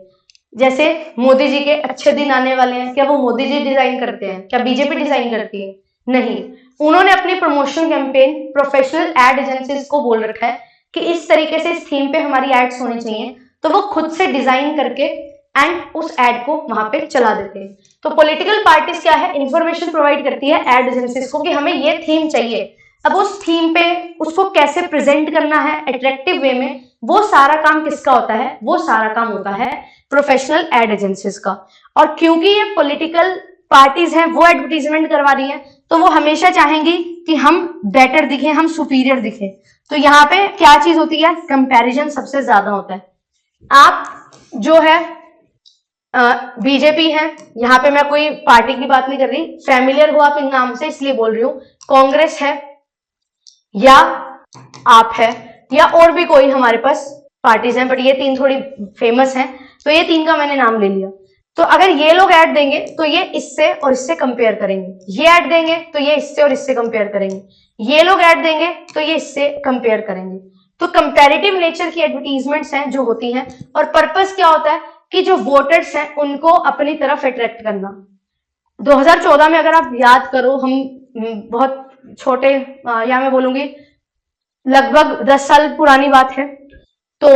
जैसे मोदी जी के अच्छे दिन आने वाले हैं, क्या वो मोदी जी डिजाइन करते हैं? क्या बीजेपी डिजाइन करती है? नहीं। उन्होंने अपनी promotional campaign professional ad agencies को बोल रखा है कि इस तरीके से इस थीम पे हमारी एड्स होनी चाहिए, तो वो खुद से डिजाइन करके एंड उस एड को वहां पे चला देते हैं। तो पॉलिटिकल पार्टीज क्या है, इंफॉर्मेशन प्रोवाइड करती है एड एजेंसीज को कि हमें ये थीम चाहिए। अब उस थीम पे उसको कैसे प्रेजेंट करना है अट्रैक्टिव वे में, वो सारा काम किसका होता है? वो सारा काम होता है प्रोफेशनल एड एजेंसीज का। और क्योंकि ये पॉलिटिकल पार्टीज हैं, वो एडवर्टीजमेंट करवा रही है, तो वो हमेशा चाहेंगी कि हम बेटर दिखें, हम सुपीरियर दिखें। तो यहाँ पे क्या चीज होती है? कंपैरिजन सबसे ज्यादा होता है। आप जो है बीजेपी है, यहाँ पे मैं कोई पार्टी की बात नहीं कर रही, फैमिलियर हो आप इन नाम से इसलिए बोल रही हूँ, कांग्रेस है या आप है या और भी कोई हमारे पास पार्टीज हैं, बट ये तीन थोड़ी फेमस हैं, तो ये तीन का मैंने नाम ले लिया। तो अगर ये लोग ऐड देंगे तो ये इससे और इससे कंपेयर करेंगे, ये ऐड देंगे तो ये इससे और इससे कंपेयर करेंगे, ये लोग ऐड देंगे तो ये इससे कंपेयर करेंगे। तो कंपेरेटिव नेचर की एडवर्टीजमेंट्स हैं जो होती हैं, और पर्पस क्या होता है कि जो वोटर्स हैं उनको अपनी तरफ अट्रैक्ट करना। 2014 में अगर आप याद करो, हम बहुत छोटे या मैं बोलूंगी लगभग 10 साल पुरानी बात है, तो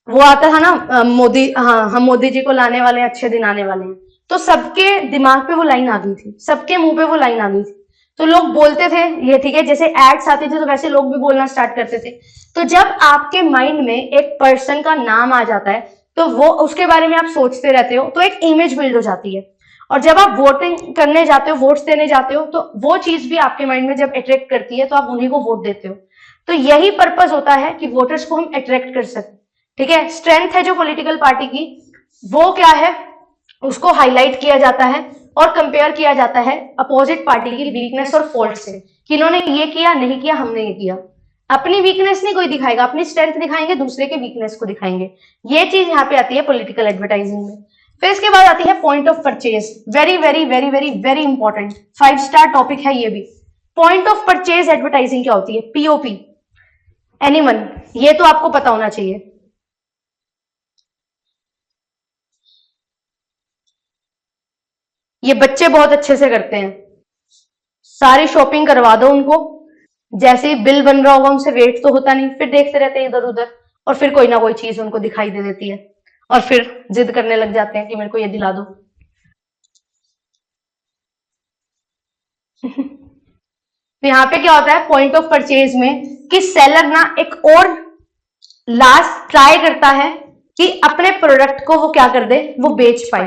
वो आता था ना मोदी, हाँ हम मोदी जी को लाने वाले हैं, अच्छे दिन आने वाले हैं। तो सबके दिमाग पे वो लाइन आ गई थी, सबके मुंह पे वो लाइन आ गई थी, तो लोग बोलते थे ये। ठीक है, जैसे एड्स आते थे तो वैसे लोग भी बोलना स्टार्ट करते थे। तो जब आपके माइंड में एक पर्सन का नाम आ जाता है, तो वो उसके बारे में आप सोचते रहते हो, तो एक इमेज बिल्ड हो जाती है। और जब आप वोटिंग करने जाते हो, वोट्स देने जाते हो, तो वो चीज भी आपके माइंड में जब अट्रैक्ट करती है, तो आप उन्हीं को वोट देते हो। तो यही पर्पस होता है कि वोटर्स को हम अट्रैक्ट कर सकें। ठीक है, स्ट्रेंथ है जो पॉलिटिकल पार्टी की, वो क्या है, उसको हाईलाइट किया जाता है और कंपेयर किया जाता है अपोजिट पार्टी की वीकनेस और फॉल्ट से, कि इन्होंने ये किया, नहीं किया, हमने ये किया। अपनी वीकनेस नहीं कोई दिखाएगा, अपनी स्ट्रेंथ दिखाएंगे, दूसरे के वीकनेस को दिखाएंगे। ये चीज यहाँ पे आती है पॉलिटिकल एडवर्टाइजिंग में। फिर इसके बाद आती है point of purchase. Very very very very very important 5 star topic है ये भी। पॉइंट ऑफ परचेज एडवर्टाइजिंग क्या होती है? पीओपी। एनीवन? ये तो आपको पता होना चाहिए। ये बच्चे बहुत अच्छे से करते हैं, सारी शॉपिंग करवा दो उनको, जैसे ही बिल बन रहा होगा उनसे वेट तो होता नहीं, फिर देखते रहते हैं इधर उधर, और फिर कोई ना कोई चीज उनको दिखाई दे देती है, और फिर जिद करने लग जाते हैं कि मेरे को ये दिला दो। तो यहाँ पे क्या होता है पॉइंट ऑफ परचेज में, कि सेलर ना एक और लास्ट ट्राई करता है कि अपने प्रोडक्ट को वो क्या कर दे, वो बेच पाए।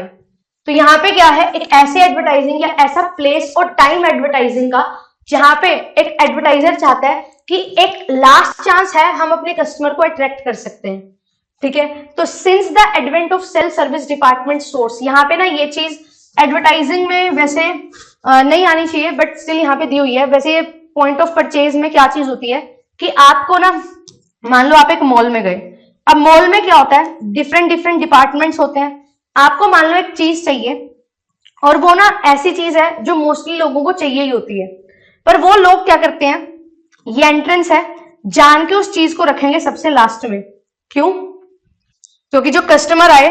तो यहाँ पे क्या है, एक ऐसे एडवर्टाइजिंग या ऐसा प्लेस और टाइम एडवर्टाइजिंग का जहां पे एक एडवर्टाइजर चाहता है कि एक लास्ट चांस है, हम अपने कस्टमर को अट्रैक्ट कर सकते हैं। ठीक है, तो since the advent of self service department stores, यहाँ पे ना ये चीज एडवर्टाइजिंग में वैसे नहीं आनी चाहिए, बट स्टिल यहाँ पे दी हुई है। वैसे ये पॉइंट ऑफ परचेज में क्या चीज होती है कि आपको ना, मान लो आप एक मॉल में गए, अब मॉल में क्या होता है, डिफरेंट डिफरेंट डिपार्टमेंट्स होते हैं। आपको मान लो एक चीज चाहिए और वो ना ऐसी चीज है जो मोस्टली लोगों को चाहिए ही होती है, पर वो लोग क्या करते हैं, ये एंट्रेंस है, जान के उस चीज को रखेंगे सबसे लास्ट में। क्यों? क्योंकि जो कस्टमर आए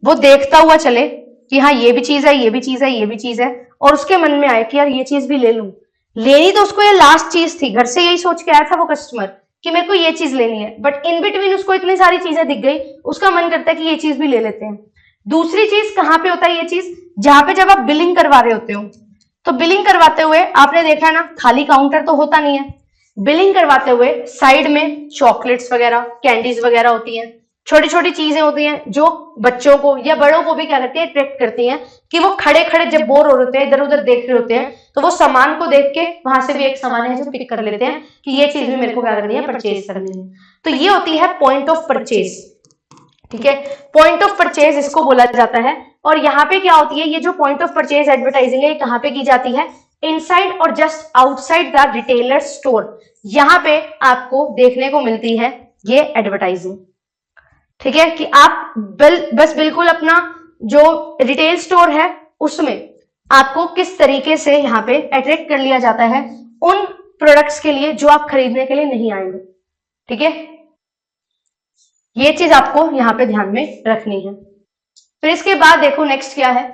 वो देखता हुआ चले कि हाँ ये भी चीज है, ये भी चीज है, ये भी चीज है, और उसके मन में आए कि यार ये चीज भी ले लूं। लेनी तो उसको ये लास्ट चीज थी, घर से यही सोच के आया था वो कस्टमर कि मेरे को ये चीज लेनी है, बट इन बिटवीन उसको इतनी सारी चीजें दिख गई, उसका मन करता है कि ये चीज भी ले लेते हैं। दूसरी चीज कहाँ पे होता है ये चीज, जहां पे जब आप बिलिंग करवा रहे होते हो, तो बिलिंग करवाते हुए आपने देखा है ना, खाली काउंटर तो होता नहीं है। बिलिंग करवाते हुए साइड में चॉकलेट्स वगैरह, कैंडीज वगैरह होती हैं, छोटी छोटी चीजें होती हैं जो बच्चों को या बड़ों को भी क्या करती है, अट्रैक्ट करती हैं, कि वो खड़े खड़े जब बोर हो रहे होते हैं, इधर उधर देख रहे होते हैं, तो वो सामान को देख के वहां से भी एक सामान है जो पिक कर लेते हैं कि ये चीज भी मेरे को क्या करनी है, परचेज करनी है। तो ये होती है पॉइंट ऑफ परचेज। ठीक है, पॉइंट ऑफ परचेज इसको बोला जाता है। और यहाँ पे क्या होती है, ये जो पॉइंट ऑफ परचेज एडवर्टाइजिंग है, ये कहाँ पे की जाती है, इनसाइड और just outside the retailer store, यहाँ पे आपको देखने को मिलती है ये एडवर्टाइजिंग। ठीक है, कि आप बस बिल्कुल अपना जो रिटेल स्टोर है उसमें आपको किस तरीके से यहाँ पे अट्रैक्ट कर लिया जाता है उन प्रोडक्ट्स के लिए जो आप खरीदने के लिए नहीं आएंगे। ठीक है, ये चीज आपको यहाँ पे ध्यान में रखनी है। फिर इसके बाद देखो नेक्स्ट क्या है,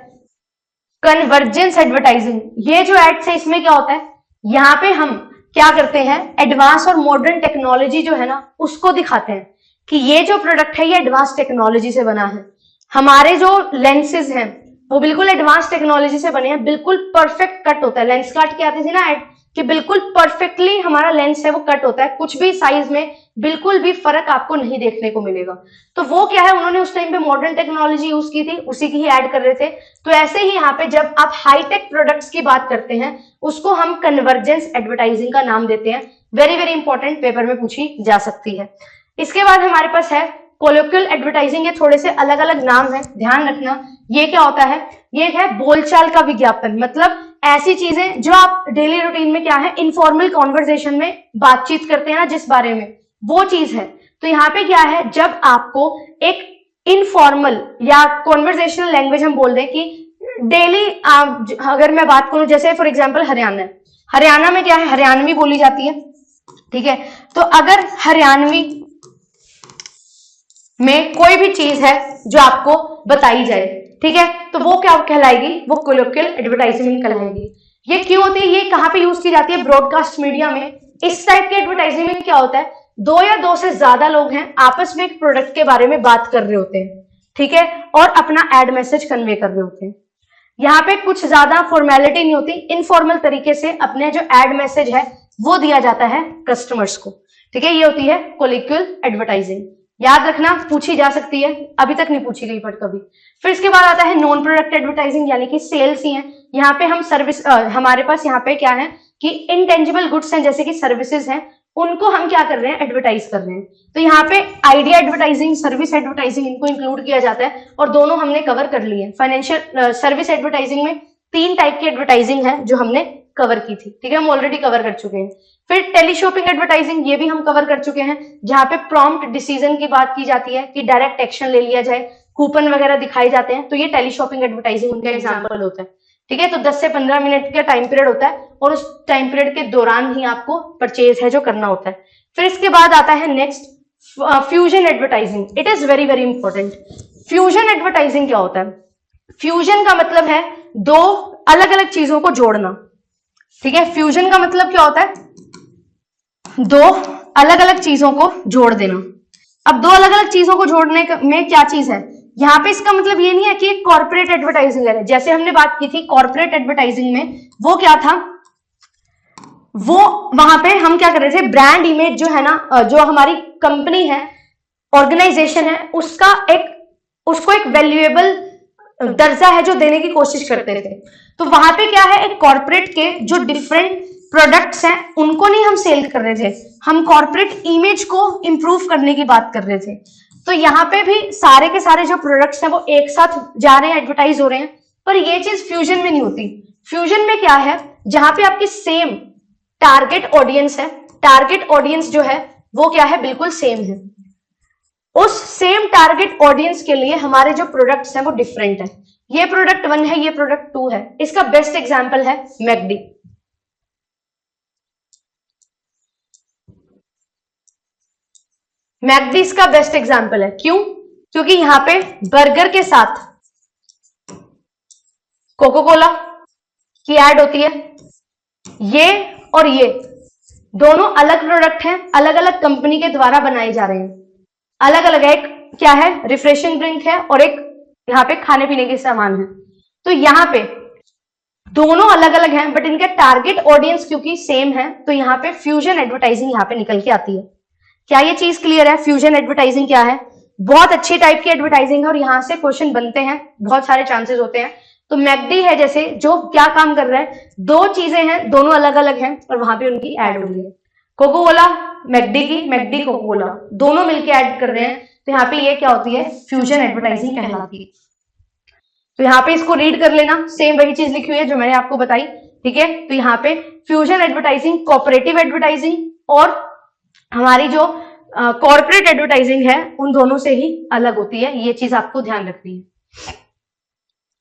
कन्वर्जेंस एडवर्टाइजिंग। ये जो एड्स है इसमें क्या होता है, यहाँ पे हम क्या करते हैं, एडवांस और मॉडर्न टेक्नोलॉजी जो है ना उसको दिखाते हैं कि ये जो प्रोडक्ट है ये एडवांस टेक्नोलॉजी से बना है। हमारे जो लेंसेज हैं वो बिल्कुल एडवांस टेक्नोलॉजी से बने हैं, बिल्कुल परफेक्ट कट होता है। लेंस काट के आती थी ना एड, कि बिल्कुल परफेक्टली हमारा लेंस है वो कट होता है, कुछ भी साइज में बिल्कुल भी फर्क आपको नहीं देखने को मिलेगा। तो वो क्या है, उन्होंने उस टाइम पे मॉडर्न टेक्नोलॉजी यूज की थी, उसी की ही ऐड कर रहे थे। तो ऐसे ही यहाँ पे जब आप हाईटेक प्रोडक्ट्स की बात करते हैं उसको हम कन्वर्जेंस एडवर्टाइजिंग का नाम देते हैं। वेरी वेरी इंपॉर्टेंट, पेपर में पूछी जा सकती है। इसके बाद हमारे पास है कोलोक्वियल एडवर्टाइजिंग। ये थोड़े से अलग अलग नाम है, ध्यान रखना। ये क्या होता है, ये है बोलचाल का विज्ञापन, मतलब ऐसी चीजें जो आप डेली रूटीन में क्या है, इनफॉर्मल कॉन्वर्सेशन में बातचीत करते हैं ना जिस बारे में, वो चीज है। तो यहाँ पे क्या है, जब आपको एक इनफॉर्मल या कॉन्वर्सेशनल लैंग्वेज हम बोल दें कि डेली, अगर मैं बात करूं जैसे फॉर एग्जाम्पल हरियाणा में क्या है, हरियाणवी बोली जाती है। ठीक है, तो अगर हरियाणवी में कोई भी चीज है जो आपको बताई जाए, ठीक है, तो वो क्या कहलाएगी, वो कोलोक्वियल एडवर्टाइजमेंट कहलाएगी। ये क्यों होती है, ये कहाँ पे यूज की जाती है, ब्रॉडकास्ट मीडिया में। इस टाइप के एडवर्टाइजिंग में क्या होता है, दो या दो से ज्यादा लोग हैं आपस में एक प्रोडक्ट के बारे में बात कर रहे होते हैं, ठीक है, और अपना एड मैसेज कन्वे कर रहे होते हैं। यहाँ पे कुछ ज्यादा फॉर्मेलिटी नहीं होती, इनफॉर्मल तरीके से अपने जो एड मैसेज है वो दिया जाता है कस्टमर्स को। ठीक है, ये होती है कोलोक्वियल एडवर्टाइजिंग। याद रखना, पूछी जा सकती है, अभी तक नहीं पूछी गई पर कभी। फिर इसके बाद आता है नॉन प्रोडक्ट एडवर्टाइजिंग, यानी कि सेल्स ही है। यहाँ पे हम सर्विस, हमारे पास यहाँ पे क्या है कि इनटेंजिबल गुड्स हैं, जैसे कि सर्विसेज हैं, उनको हम क्या कर रहे हैं, एडवर्टाइज कर रहे हैं। तो यहाँ पे आइडिया एडवर्टाइजिंग, सर्विस एडवर्टाइजिंग, इनको इंक्लूड किया जाता है, और दोनों हमने कवर कर लिए हैं। फाइनेंशियल सर्विस एडवर्टाइजिंग में 3 टाइप की एडवर्टाइजिंग है जो हमने कवर की थी, ठीक है, हम ऑलरेडी कवर कर चुके हैं। फिर टेलीशॉपिंग एडवर्टाइजिंग, ये भी हम कवर कर चुके हैं, जहां पे प्रॉम्प्ट डिसीजन की बात की जाती है कि डायरेक्ट एक्शन ले लिया जाए, कूपन वगैरह दिखाए जाते हैं, तो ये टेलीशॉपिंग एडवर्टाइजिंग उनका एग्जाम्पल होता है। ठीक है, तो 10 से 15 मिनट का टाइम पीरियड होता है, और उस टाइम पीरियड के दौरान ही आपको परचेज है जो करना होता है। फिर इसके बाद आता है next fusion advertising. It is very very important. Fusion advertising क्या होता है, फ्यूजन का मतलब है दो अलग अलग चीजों को जोड़ना। ठीक है, फ्यूजन का मतलब क्या होता है, दो अलग अलग चीजों को जोड़ देना। अब दो अलग अलग चीजों को जोड़ने में क्या चीज है, यहाँ पे इसका मतलब ये नहीं है कि कॉर्पोरेट एडवर्टाइजिंग है। जैसे हमने बात की थी कॉर्पोरेट एडवर्टाइजिंग में, वो क्या था, वो वहां पे हम क्या कर रहे थे, ब्रांड इमेज जो है ना, जो हमारी कंपनी है ऑर्गेनाइजेशन है उसको एक वैल्यूएबल दर्जा है जो देने की कोशिश करते थे। तो वहां पे क्या है, एक कॉर्पोरेट के जो डिफरेंट प्रोडक्ट्स हैं उनको नहीं हम सेल कर रहे थे, हम कॉर्पोरेट इमेज को इंप्रूव करने की बात कर रहे थे। तो यहाँ पे भी सारे के सारे जो प्रोडक्ट्स हैं वो एक साथ जा रहे हैं, एडवर्टाइज हो रहे हैं, पर ये चीज फ्यूजन में नहीं होती। फ्यूजन में क्या है, जहां पे आपकी सेम टारगेट ऑडियंस है, टारगेट ऑडियंस जो है वो क्या है, बिल्कुल सेम है, उस सेम टारगेट ऑडियंस के लिए हमारे जो प्रोडक्ट्स हैं वो डिफरेंट है। ये प्रोडक्ट 1 है, ये प्रोडक्ट 2 है। इसका बेस्ट एग्जांपल है मैकडी। मैकडी इसका बेस्ट एग्जांपल है। क्यों? क्योंकि यहां पे बर्गर के साथ कोको कोला की एड होती है, ये और ये दोनों अलग प्रोडक्ट हैं, अलग अलग कंपनी के द्वारा बनाए जा रहे हैं, अलग अलग है। एक क्या है, रिफ्रेशिंग ड्रिंक है, और एक यहाँ पे खाने पीने के सामान है। तो यहाँ पे दोनों अलग अलग हैं, बट इनका टारगेट ऑडियंस क्योंकि सेम है, तो यहाँ पे फ्यूजन एडवर्टाइजिंग यहाँ पे निकल के आती है। क्या ये चीज क्लियर है? फ्यूजन एडवर्टाइजिंग क्या है? बहुत अच्छी टाइप की एडवर्टाइजिंग है, और यहाँ से क्वेश्चन बनते हैं, बहुत सारे चांसेस होते हैं। तो मैकडी है जैसे, जो क्या काम कर रहा है, दो चीजें हैं, दोनों अलग अलग हैं, और वहां पे उनकी एड हो रही है। कोको कोला मैकडी की, मैकडी कोको कोला, दोनों मिलके ऐड कर रहे हैं, तो यहाँ पे ये क्या होती है, फ्यूजन एडवर्टाइजिंग कहलाती है। तो यहाँ पे इसको रीड कर लेना, सेम वही चीज लिखी हुई है जो मैंने आपको बताई, ठीक है। तो यहाँ पे फ्यूजन एडवर्टाइजिंग, कोऑपरेटिव एडवर्टाइजिंग और हमारी जो कॉर्पोरेट एडवर्टाइजिंग है, उन दोनों से ही अलग होती है। ये चीज आपको ध्यान रखनी है।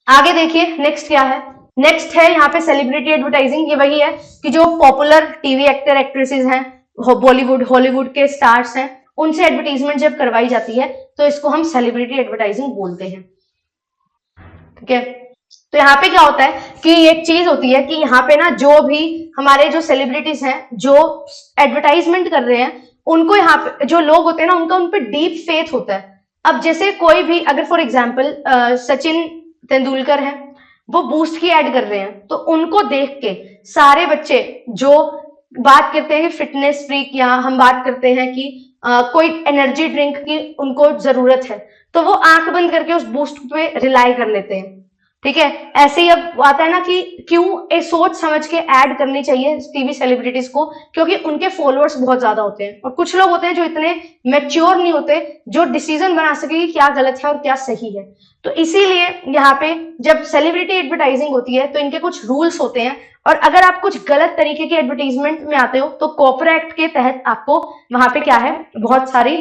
आगे देखिए नेक्स्ट क्या है। नेक्स्ट है यहाँ पे सेलिब्रिटी एडवर्टाइजिंग। ये वही है कि जो पॉपुलर टीवी एक्टर एक्ट्रेसेस हैं, बॉलीवुड हॉलीवुड के स्टार्स हैं, उनसे एडवर्टाइजमेंट जब करवाई जाती है तो इसको हम सेलिब्रिटी एडवर्टाइजिंग बोलते हैं, ठीक है। तो यहाँ पे क्या होता है कि एक चीज होती है कि यहाँ पे ना जो भी हमारे जो सेलिब्रिटीज हैं जो एडवर्टाइजमेंट कर रहे हैं, उनको यहाँ पे जो लोग होते हैं ना, उनका उन पे डीप फेथ होता है। अब जैसे कोई भी, अगर फॉर एग्जाम्पल सचिन तेंदुलकर है, वो बूस्ट की ऐड कर रहे हैं, तो उनको देख के सारे बच्चे जो बात करते हैं कि फिटनेस फ्रीक, या हम बात करते हैं कि कोई एनर्जी ड्रिंक की उनको जरूरत है, तो वो आंख बंद करके उस बूस्ट पे रिलाई कर लेते हैं, ठीक है। ऐसे ही अब आता है ना कि क्यों एक सोच समझ के ऐड करनी चाहिए टीवी सेलिब्रिटीज को, क्योंकि उनके फॉलोअर्स बहुत ज्यादा होते हैं, और कुछ लोग होते हैं जो इतने मैच्योर नहीं होते जो डिसीजन बना सके कि क्या गलत है और क्या सही है। तो इसीलिए यहाँ पे जब सेलिब्रिटी एडवर्टाइजिंग होती है तो इनके कुछ रूल्स होते हैं, और अगर आप कुछ गलत तरीके की एडवर्टाइजमेंट में आते हो तो कॉर्पोरेट एक्ट के तहत आपको वहां पे क्या है, बहुत सारी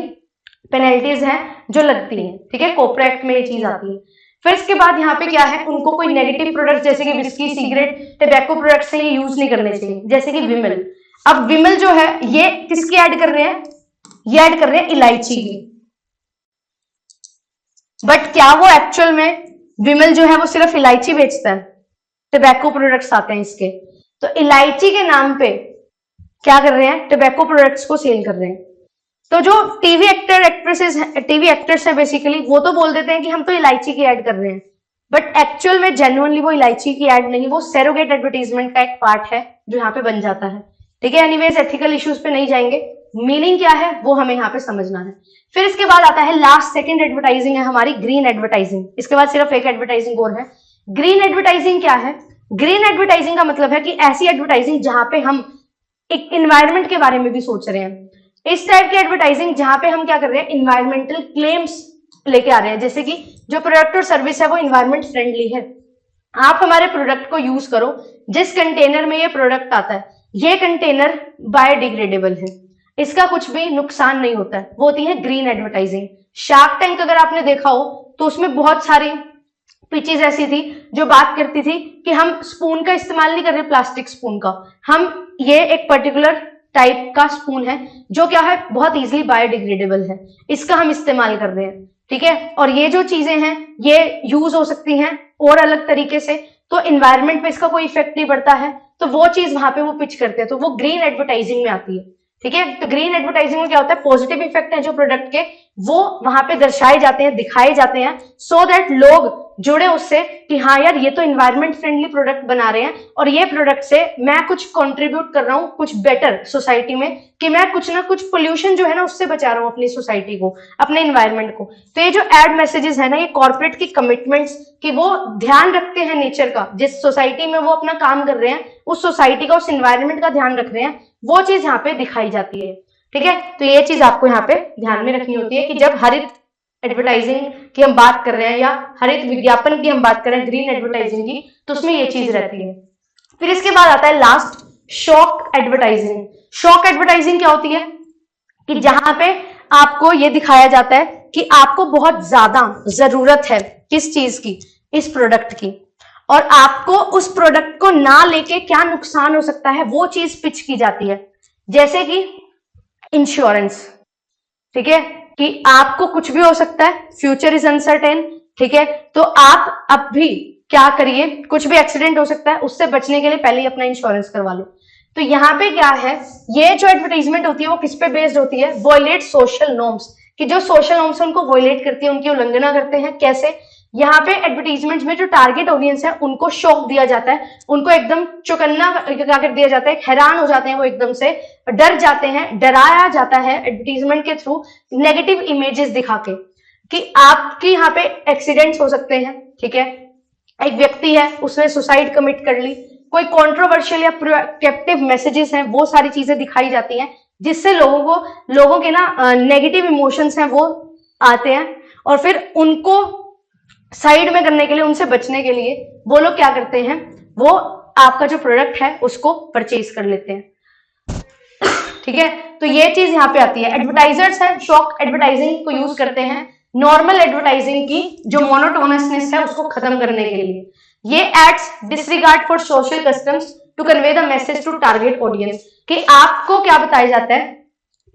पेनल्टीज हैं जो लगती हैं, ठीक है। कॉर्पोरेट एक्ट में ये चीज आती है। फिर इसके बाद यहाँ पे क्या है, उनको कोई नेगेटिव प्रोडक्ट जैसे कि विस्की, सिगरेट, टबैको प्रोडक्ट्स से ये यूज नहीं करने चाहिए, जैसे कि विमल। अब विमल जो है ये किसकी ऐड कर रहे हैं, ये ऐड कर रहे हैं इलायची की, बट क्या वो एक्चुअल में विमल जो है वो सिर्फ इलायची बेचता है? टबैको प्रोडक्ट्स आते हैं इसके, तो इलायची के नाम पे क्या कर रहे हैं, टबैको प्रोडक्ट्स को सेल कर रहे हैं। तो जो TV actor actresses, TV actors है बेसिकली, वो तो बोल देते हैं कि हम तो इलायची की ऐड कर रहे हैं, बट एक्चुअल में जेन्युइनली वो इलायची की ऐड नहीं, वो सरोगेट एडवर्टाइजमेंट का एक पार्ट है जो यहाँ पे बन जाता है, ठीक है। एनीवेज एथिकल इश्यूज पे नहीं जाएंगे, मीनिंग क्या है वो हमें यहाँ पे समझना है। फिर इसके बाद आता है लास्ट सेकंड एडवर्टाइजिंग है हमारी, ग्रीन एडवर्टाइजिंग। इसके बाद सिर्फ एक एडवर्टाइजिंग और है। ग्रीन एडवर्टाइजिंग क्या है? ग्रीन एडवर्टाइजिंग का मतलब है कि ऐसी एडवर्टाइजिंग जहां पे हम एक इन्वायरमेंट के बारे में भी सोच रहे हैं, इस टाइप की एडवर्टाइजिंग जहां पे हम क्या कर रहे हैं, इन्वायरमेंटल क्लेम्स लेके आ रहे हैं, जैसे कि जो प्रोडक्ट और सर्विस है वो इन्वायरमेंट फ्रेंडली है, आप हमारे प्रोडक्ट को यूज करो, जिस कंटेनर में ये प्रोडक्ट आता है ये कंटेनर बायोडिग्रेडेबल है, इसका कुछ भी नुकसान नहीं होता है, वो होती है ग्रीन एडवर्टाइजिंग। शार्क टैंक अगर आपने देखा हो तो उसमें बहुत सारी पिचेस ऐसी थी जो बात करती थी कि हम स्पून का इस्तेमाल नहीं कर रहे, प्लास्टिक स्पून का, हम ये एक पर्टिकुलर टाइप का स्पून है जो क्या है, बहुत इजीली बायोडिग्रेडेबल है, इसका हम इस्तेमाल कर रहे हैं, ठीक है। और ये जो चीजें हैं ये यूज हो सकती हैं और अलग तरीके से, तो इन्वायरमेंट पे इसका कोई इफेक्ट नहीं पड़ता है, तो वो चीज वहां पे वो पिच करते हैं, तो वो ग्रीन एडवर्टाइजिंग में आती है, ठीक है। तो ग्रीन एडवर्टाइजिंग में क्या होता है, पॉजिटिव इफेक्ट है जो प्रोडक्ट के वो वहां पे दर्शाए जाते हैं, दिखाए जाते हैं, सो दैट लोग जुड़े उससे कि हाँ यार ये तो इन्वायरमेंट फ्रेंडली प्रोडक्ट बना रहे हैं और ये प्रोडक्ट से मैं कुछ कंट्रीब्यूट कर रहा हूँ कुछ बेटर सोसाइटी में, कि मैं कुछ ना कुछ पोल्यूशन जो है ना उससे बचा रहा हूँ अपनी सोसाइटी को, अपने इन्वायरमेंट को। तो ये जो एड मैसेजेस है ना, ये कॉर्पोरेट की कमिटमेंट्स कि वो ध्यान रखते हैं नेचर का, जिस सोसाइटी में वो अपना काम कर रहे हैं उस सोसाइटी का, उस इन्वायरमेंट का ध्यान रख रहे हैं, वो चीज यहाँ पे दिखाई जाती है। ठीक है, तो ये चीज आपको यहाँ पे ध्यान में रखनी होती है कि जब हरित एडवर्टाइजिंग की हम बात कर रहे हैं या हरित विज्ञापन की हम बात कर रहे हैं, ग्रीन एडवर्टाइजिंग की, तो उसमें ये चीज रहती है। फिर इसके बाद आता है last, shock advertising. Shock advertising क्या होती है कि जहां पे आपको ये दिखाया जाता है कि आपको बहुत ज्यादा जरूरत है किस चीज की, इस प्रोडक्ट की, और आपको उस प्रोडक्ट को ना लेके क्या नुकसान हो सकता है वो चीज पिच की जाती है। जैसे कि इंश्योरेंस, ठीक है, कि आपको कुछ भी हो सकता है, फ्यूचर इज अनसर्टेन, ठीक है, तो आप अब भी क्या करिए, कुछ भी एक्सीडेंट हो सकता है, उससे बचने के लिए पहले ही अपना इंश्योरेंस करवा लो। तो यहाँ पे क्या है, ये जो एडवर्टाइजमेंट होती है वो किस पे बेस्ड होती है, वॉयलेट सोशल नॉर्म्स, कि जो सोशल नॉर्म्स उनको वॉयलेट करती है, उनकी उल्लंघना करते हैं। कैसे, यहाँ पे एडवर्टीजमेंट में जो टारगेट ऑडियंस है उनको शॉक दिया जाता है, उनको एकदम चौकन्ना क्या कर दिया जाता है, हैरान हो जाते हैं, वो एकदम से डर जाते हैं, डराया जाता है एडवर्टीजमेंट के थ्रू नेगेटिव इमेजेस दिखा के कि आपकी यहाँ पे एक्सीडेंट्स हो सकते हैं। ठीक है, एक व्यक्ति है उसने सुसाइड कमिट कर ली, कोई कंट्रोवर्शियल या प्रोएक्टिव मैसेजेस हैं, वो सारी चीजें दिखाई जाती हैं जिससे लोगों के ना नेगेटिव इमोशंस हैं वो आते हैं, और फिर उनको साइड में करने के लिए, उनसे बचने के लिए वो लोग क्या करते हैं, वो आपका जो प्रोडक्ट है उसको परचेज कर लेते हैं। ठीक है, तो ये चीज यहाँ पे आती है। एडवर्टाइजर्स हैं शॉक एडवर्टाइजिंग को यूज करते हैं नॉर्मल एडवर्टाइजिंग की जो मोनोटोनसनेस है उसको खत्म करने के लिए। ये ads disregard for social customs to convey the message to target audience, कि आपको क्या बताया जाता है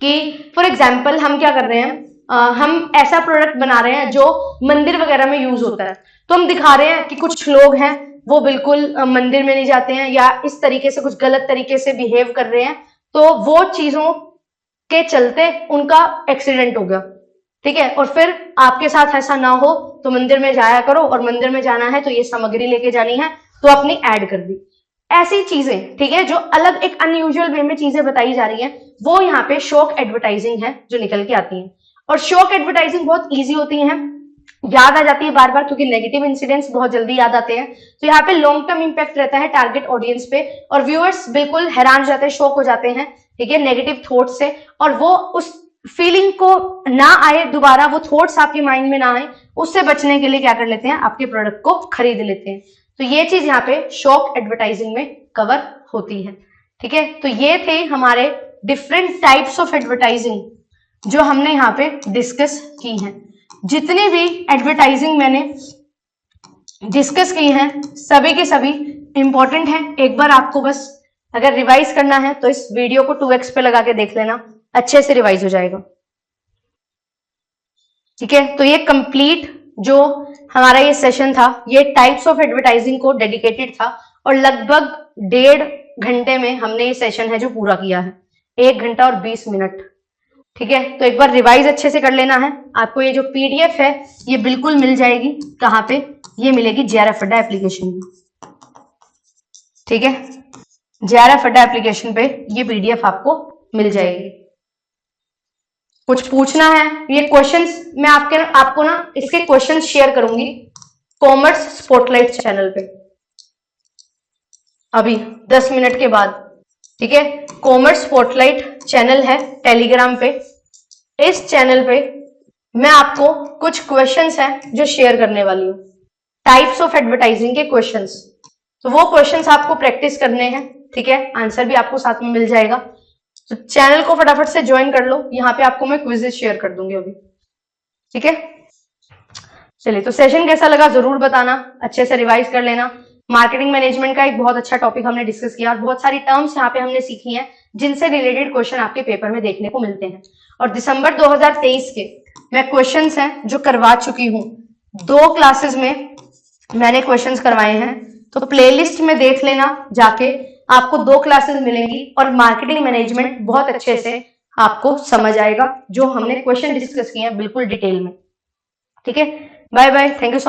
कि फॉर एग्जाम्पल हम क्या कर रहे हैं, हम ऐसा प्रोडक्ट बना रहे हैं जो मंदिर वगैरह में यूज होता है, तो हम दिखा रहे हैं कि कुछ लोग हैं वो बिल्कुल मंदिर में नहीं जाते हैं या इस तरीके से कुछ गलत तरीके से बिहेव कर रहे हैं, तो वो चीजों के चलते उनका एक्सीडेंट हो गया। ठीक है, और फिर आपके साथ ऐसा ना हो तो मंदिर में जाया करो, और मंदिर में जाना है तो ये सामग्री लेके जानी है, तो अपनी ऐड कर दी। ऐसी चीजें, ठीक है, जो अलग एक अनयूजुअल वे में चीजें बताई जा रही हैं, वो यहाँ पे शॉक एडवर्टाइजिंग है जो निकल के आती है। और शॉक एडवर्टाइजिंग बहुत इजी होती है, याद आ जाती है बार बार, क्योंकि नेगेटिव इंसिडेंट्स बहुत जल्दी याद आते हैं। तो यहाँ पे लॉन्ग टर्म इंपैक्ट रहता है टारगेट ऑडियंस पे, और व्यूअर्स बिल्कुल हैरान हो जाते हैं, शॉक हो जाते हैं, ठीक है, नेगेटिव थॉट से, और वो उस फीलिंग को ना आए दोबारा, वो थॉट्स आपके माइंड में ना आए, उससे बचने के लिए क्या कर लेते हैं, आपके प्रोडक्ट को खरीद लेते हैं। तो ये चीज यहाँ पे शॉक एडवर्टाइजिंग में कवर होती है। ठीक है, तो ये थे हमारे डिफरेंट टाइप्स ऑफ एडवर्टाइजिंग जो हमने यहाँ पे डिस्कस की हैं। जितनी भी एडवर्टाइजिंग मैंने डिस्कस की हैं सभी के सभी इंपॉर्टेंट हैं। एक बार आपको बस अगर रिवाइज करना है तो इस वीडियो को 2x पे लगा के देख लेना, अच्छे से रिवाइज हो जाएगा। ठीक है, तो ये कंप्लीट जो हमारा ये सेशन था ये टाइप्स ऑफ एडवर्टाइजिंग को डेडिकेटेड था, और लगभग 1.5 घंटे में हमने ये सेशन है जो पूरा किया है, 1 घंटा और 20 मिनट। ठीक है, तो एक बार रिवाइज अच्छे से कर लेना है। आपको ये जो पीडीएफ है ये बिल्कुल मिल जाएगी, कहाँ पे, ये मिलेगी JRF अड्डा एप्लीकेशन में। ठीक है, JRF अड्डा एप्लीकेशन पे ये पीडीएफ आपको मिल जाएगी। कुछ पूछना है, ये क्वेश्चंस मैं आपको ना इसके क्वेश्चंस शेयर करूंगी कॉमर्स स्पॉटलाइट चैनल पे अभी 10 मिनट के बाद। ठीक है, कॉमर्स स्पॉटलाइट चैनल है टेलीग्राम पे, इस चैनल पे मैं आपको कुछ क्वेश्चंस हैं जो शेयर करने वाली हूँ, टाइप्स ऑफ एडवर्टाइजिंग के क्वेश्चंस। तो वो क्वेश्चंस आपको प्रैक्टिस करने हैं, ठीक है, आंसर भी आपको साथ में मिल जाएगा। तो चैनल को फटाफट से ज्वाइन कर लो, यहाँ पे आपको मैं क्विज़ेस शेयर कर दूंगी अभी। ठीक है, चलिए, तो सेशन कैसा लगा जरूर बताना, अच्छे से रिवाइज कर लेना। मार्केटिंग मैनेजमेंट का एक बहुत अच्छा टॉपिक हमने डिस्कस किया, और बहुत सारी टर्म्स यहाँ पे हमने सीखी हैं जिनसे रिलेटेड क्वेश्चन आपके पेपर में देखने को मिलते हैं। और दिसंबर 2023 के मैं क्वेश्चंस हैं जो करवा चुकी हूँ, 2 क्लासेस में मैंने क्वेश्चंस करवाए हैं, तो प्लेलिस्ट में देख लेना जाके, आपको 2 क्लासेस मिलेंगी और मार्केटिंग मैनेजमेंट बहुत अच्छे से आपको समझ आएगा, जो हमने क्वेश्चन डिस्कस किए हैं बिल्कुल डिटेल में। ठीक है, bye bye, thank you so much.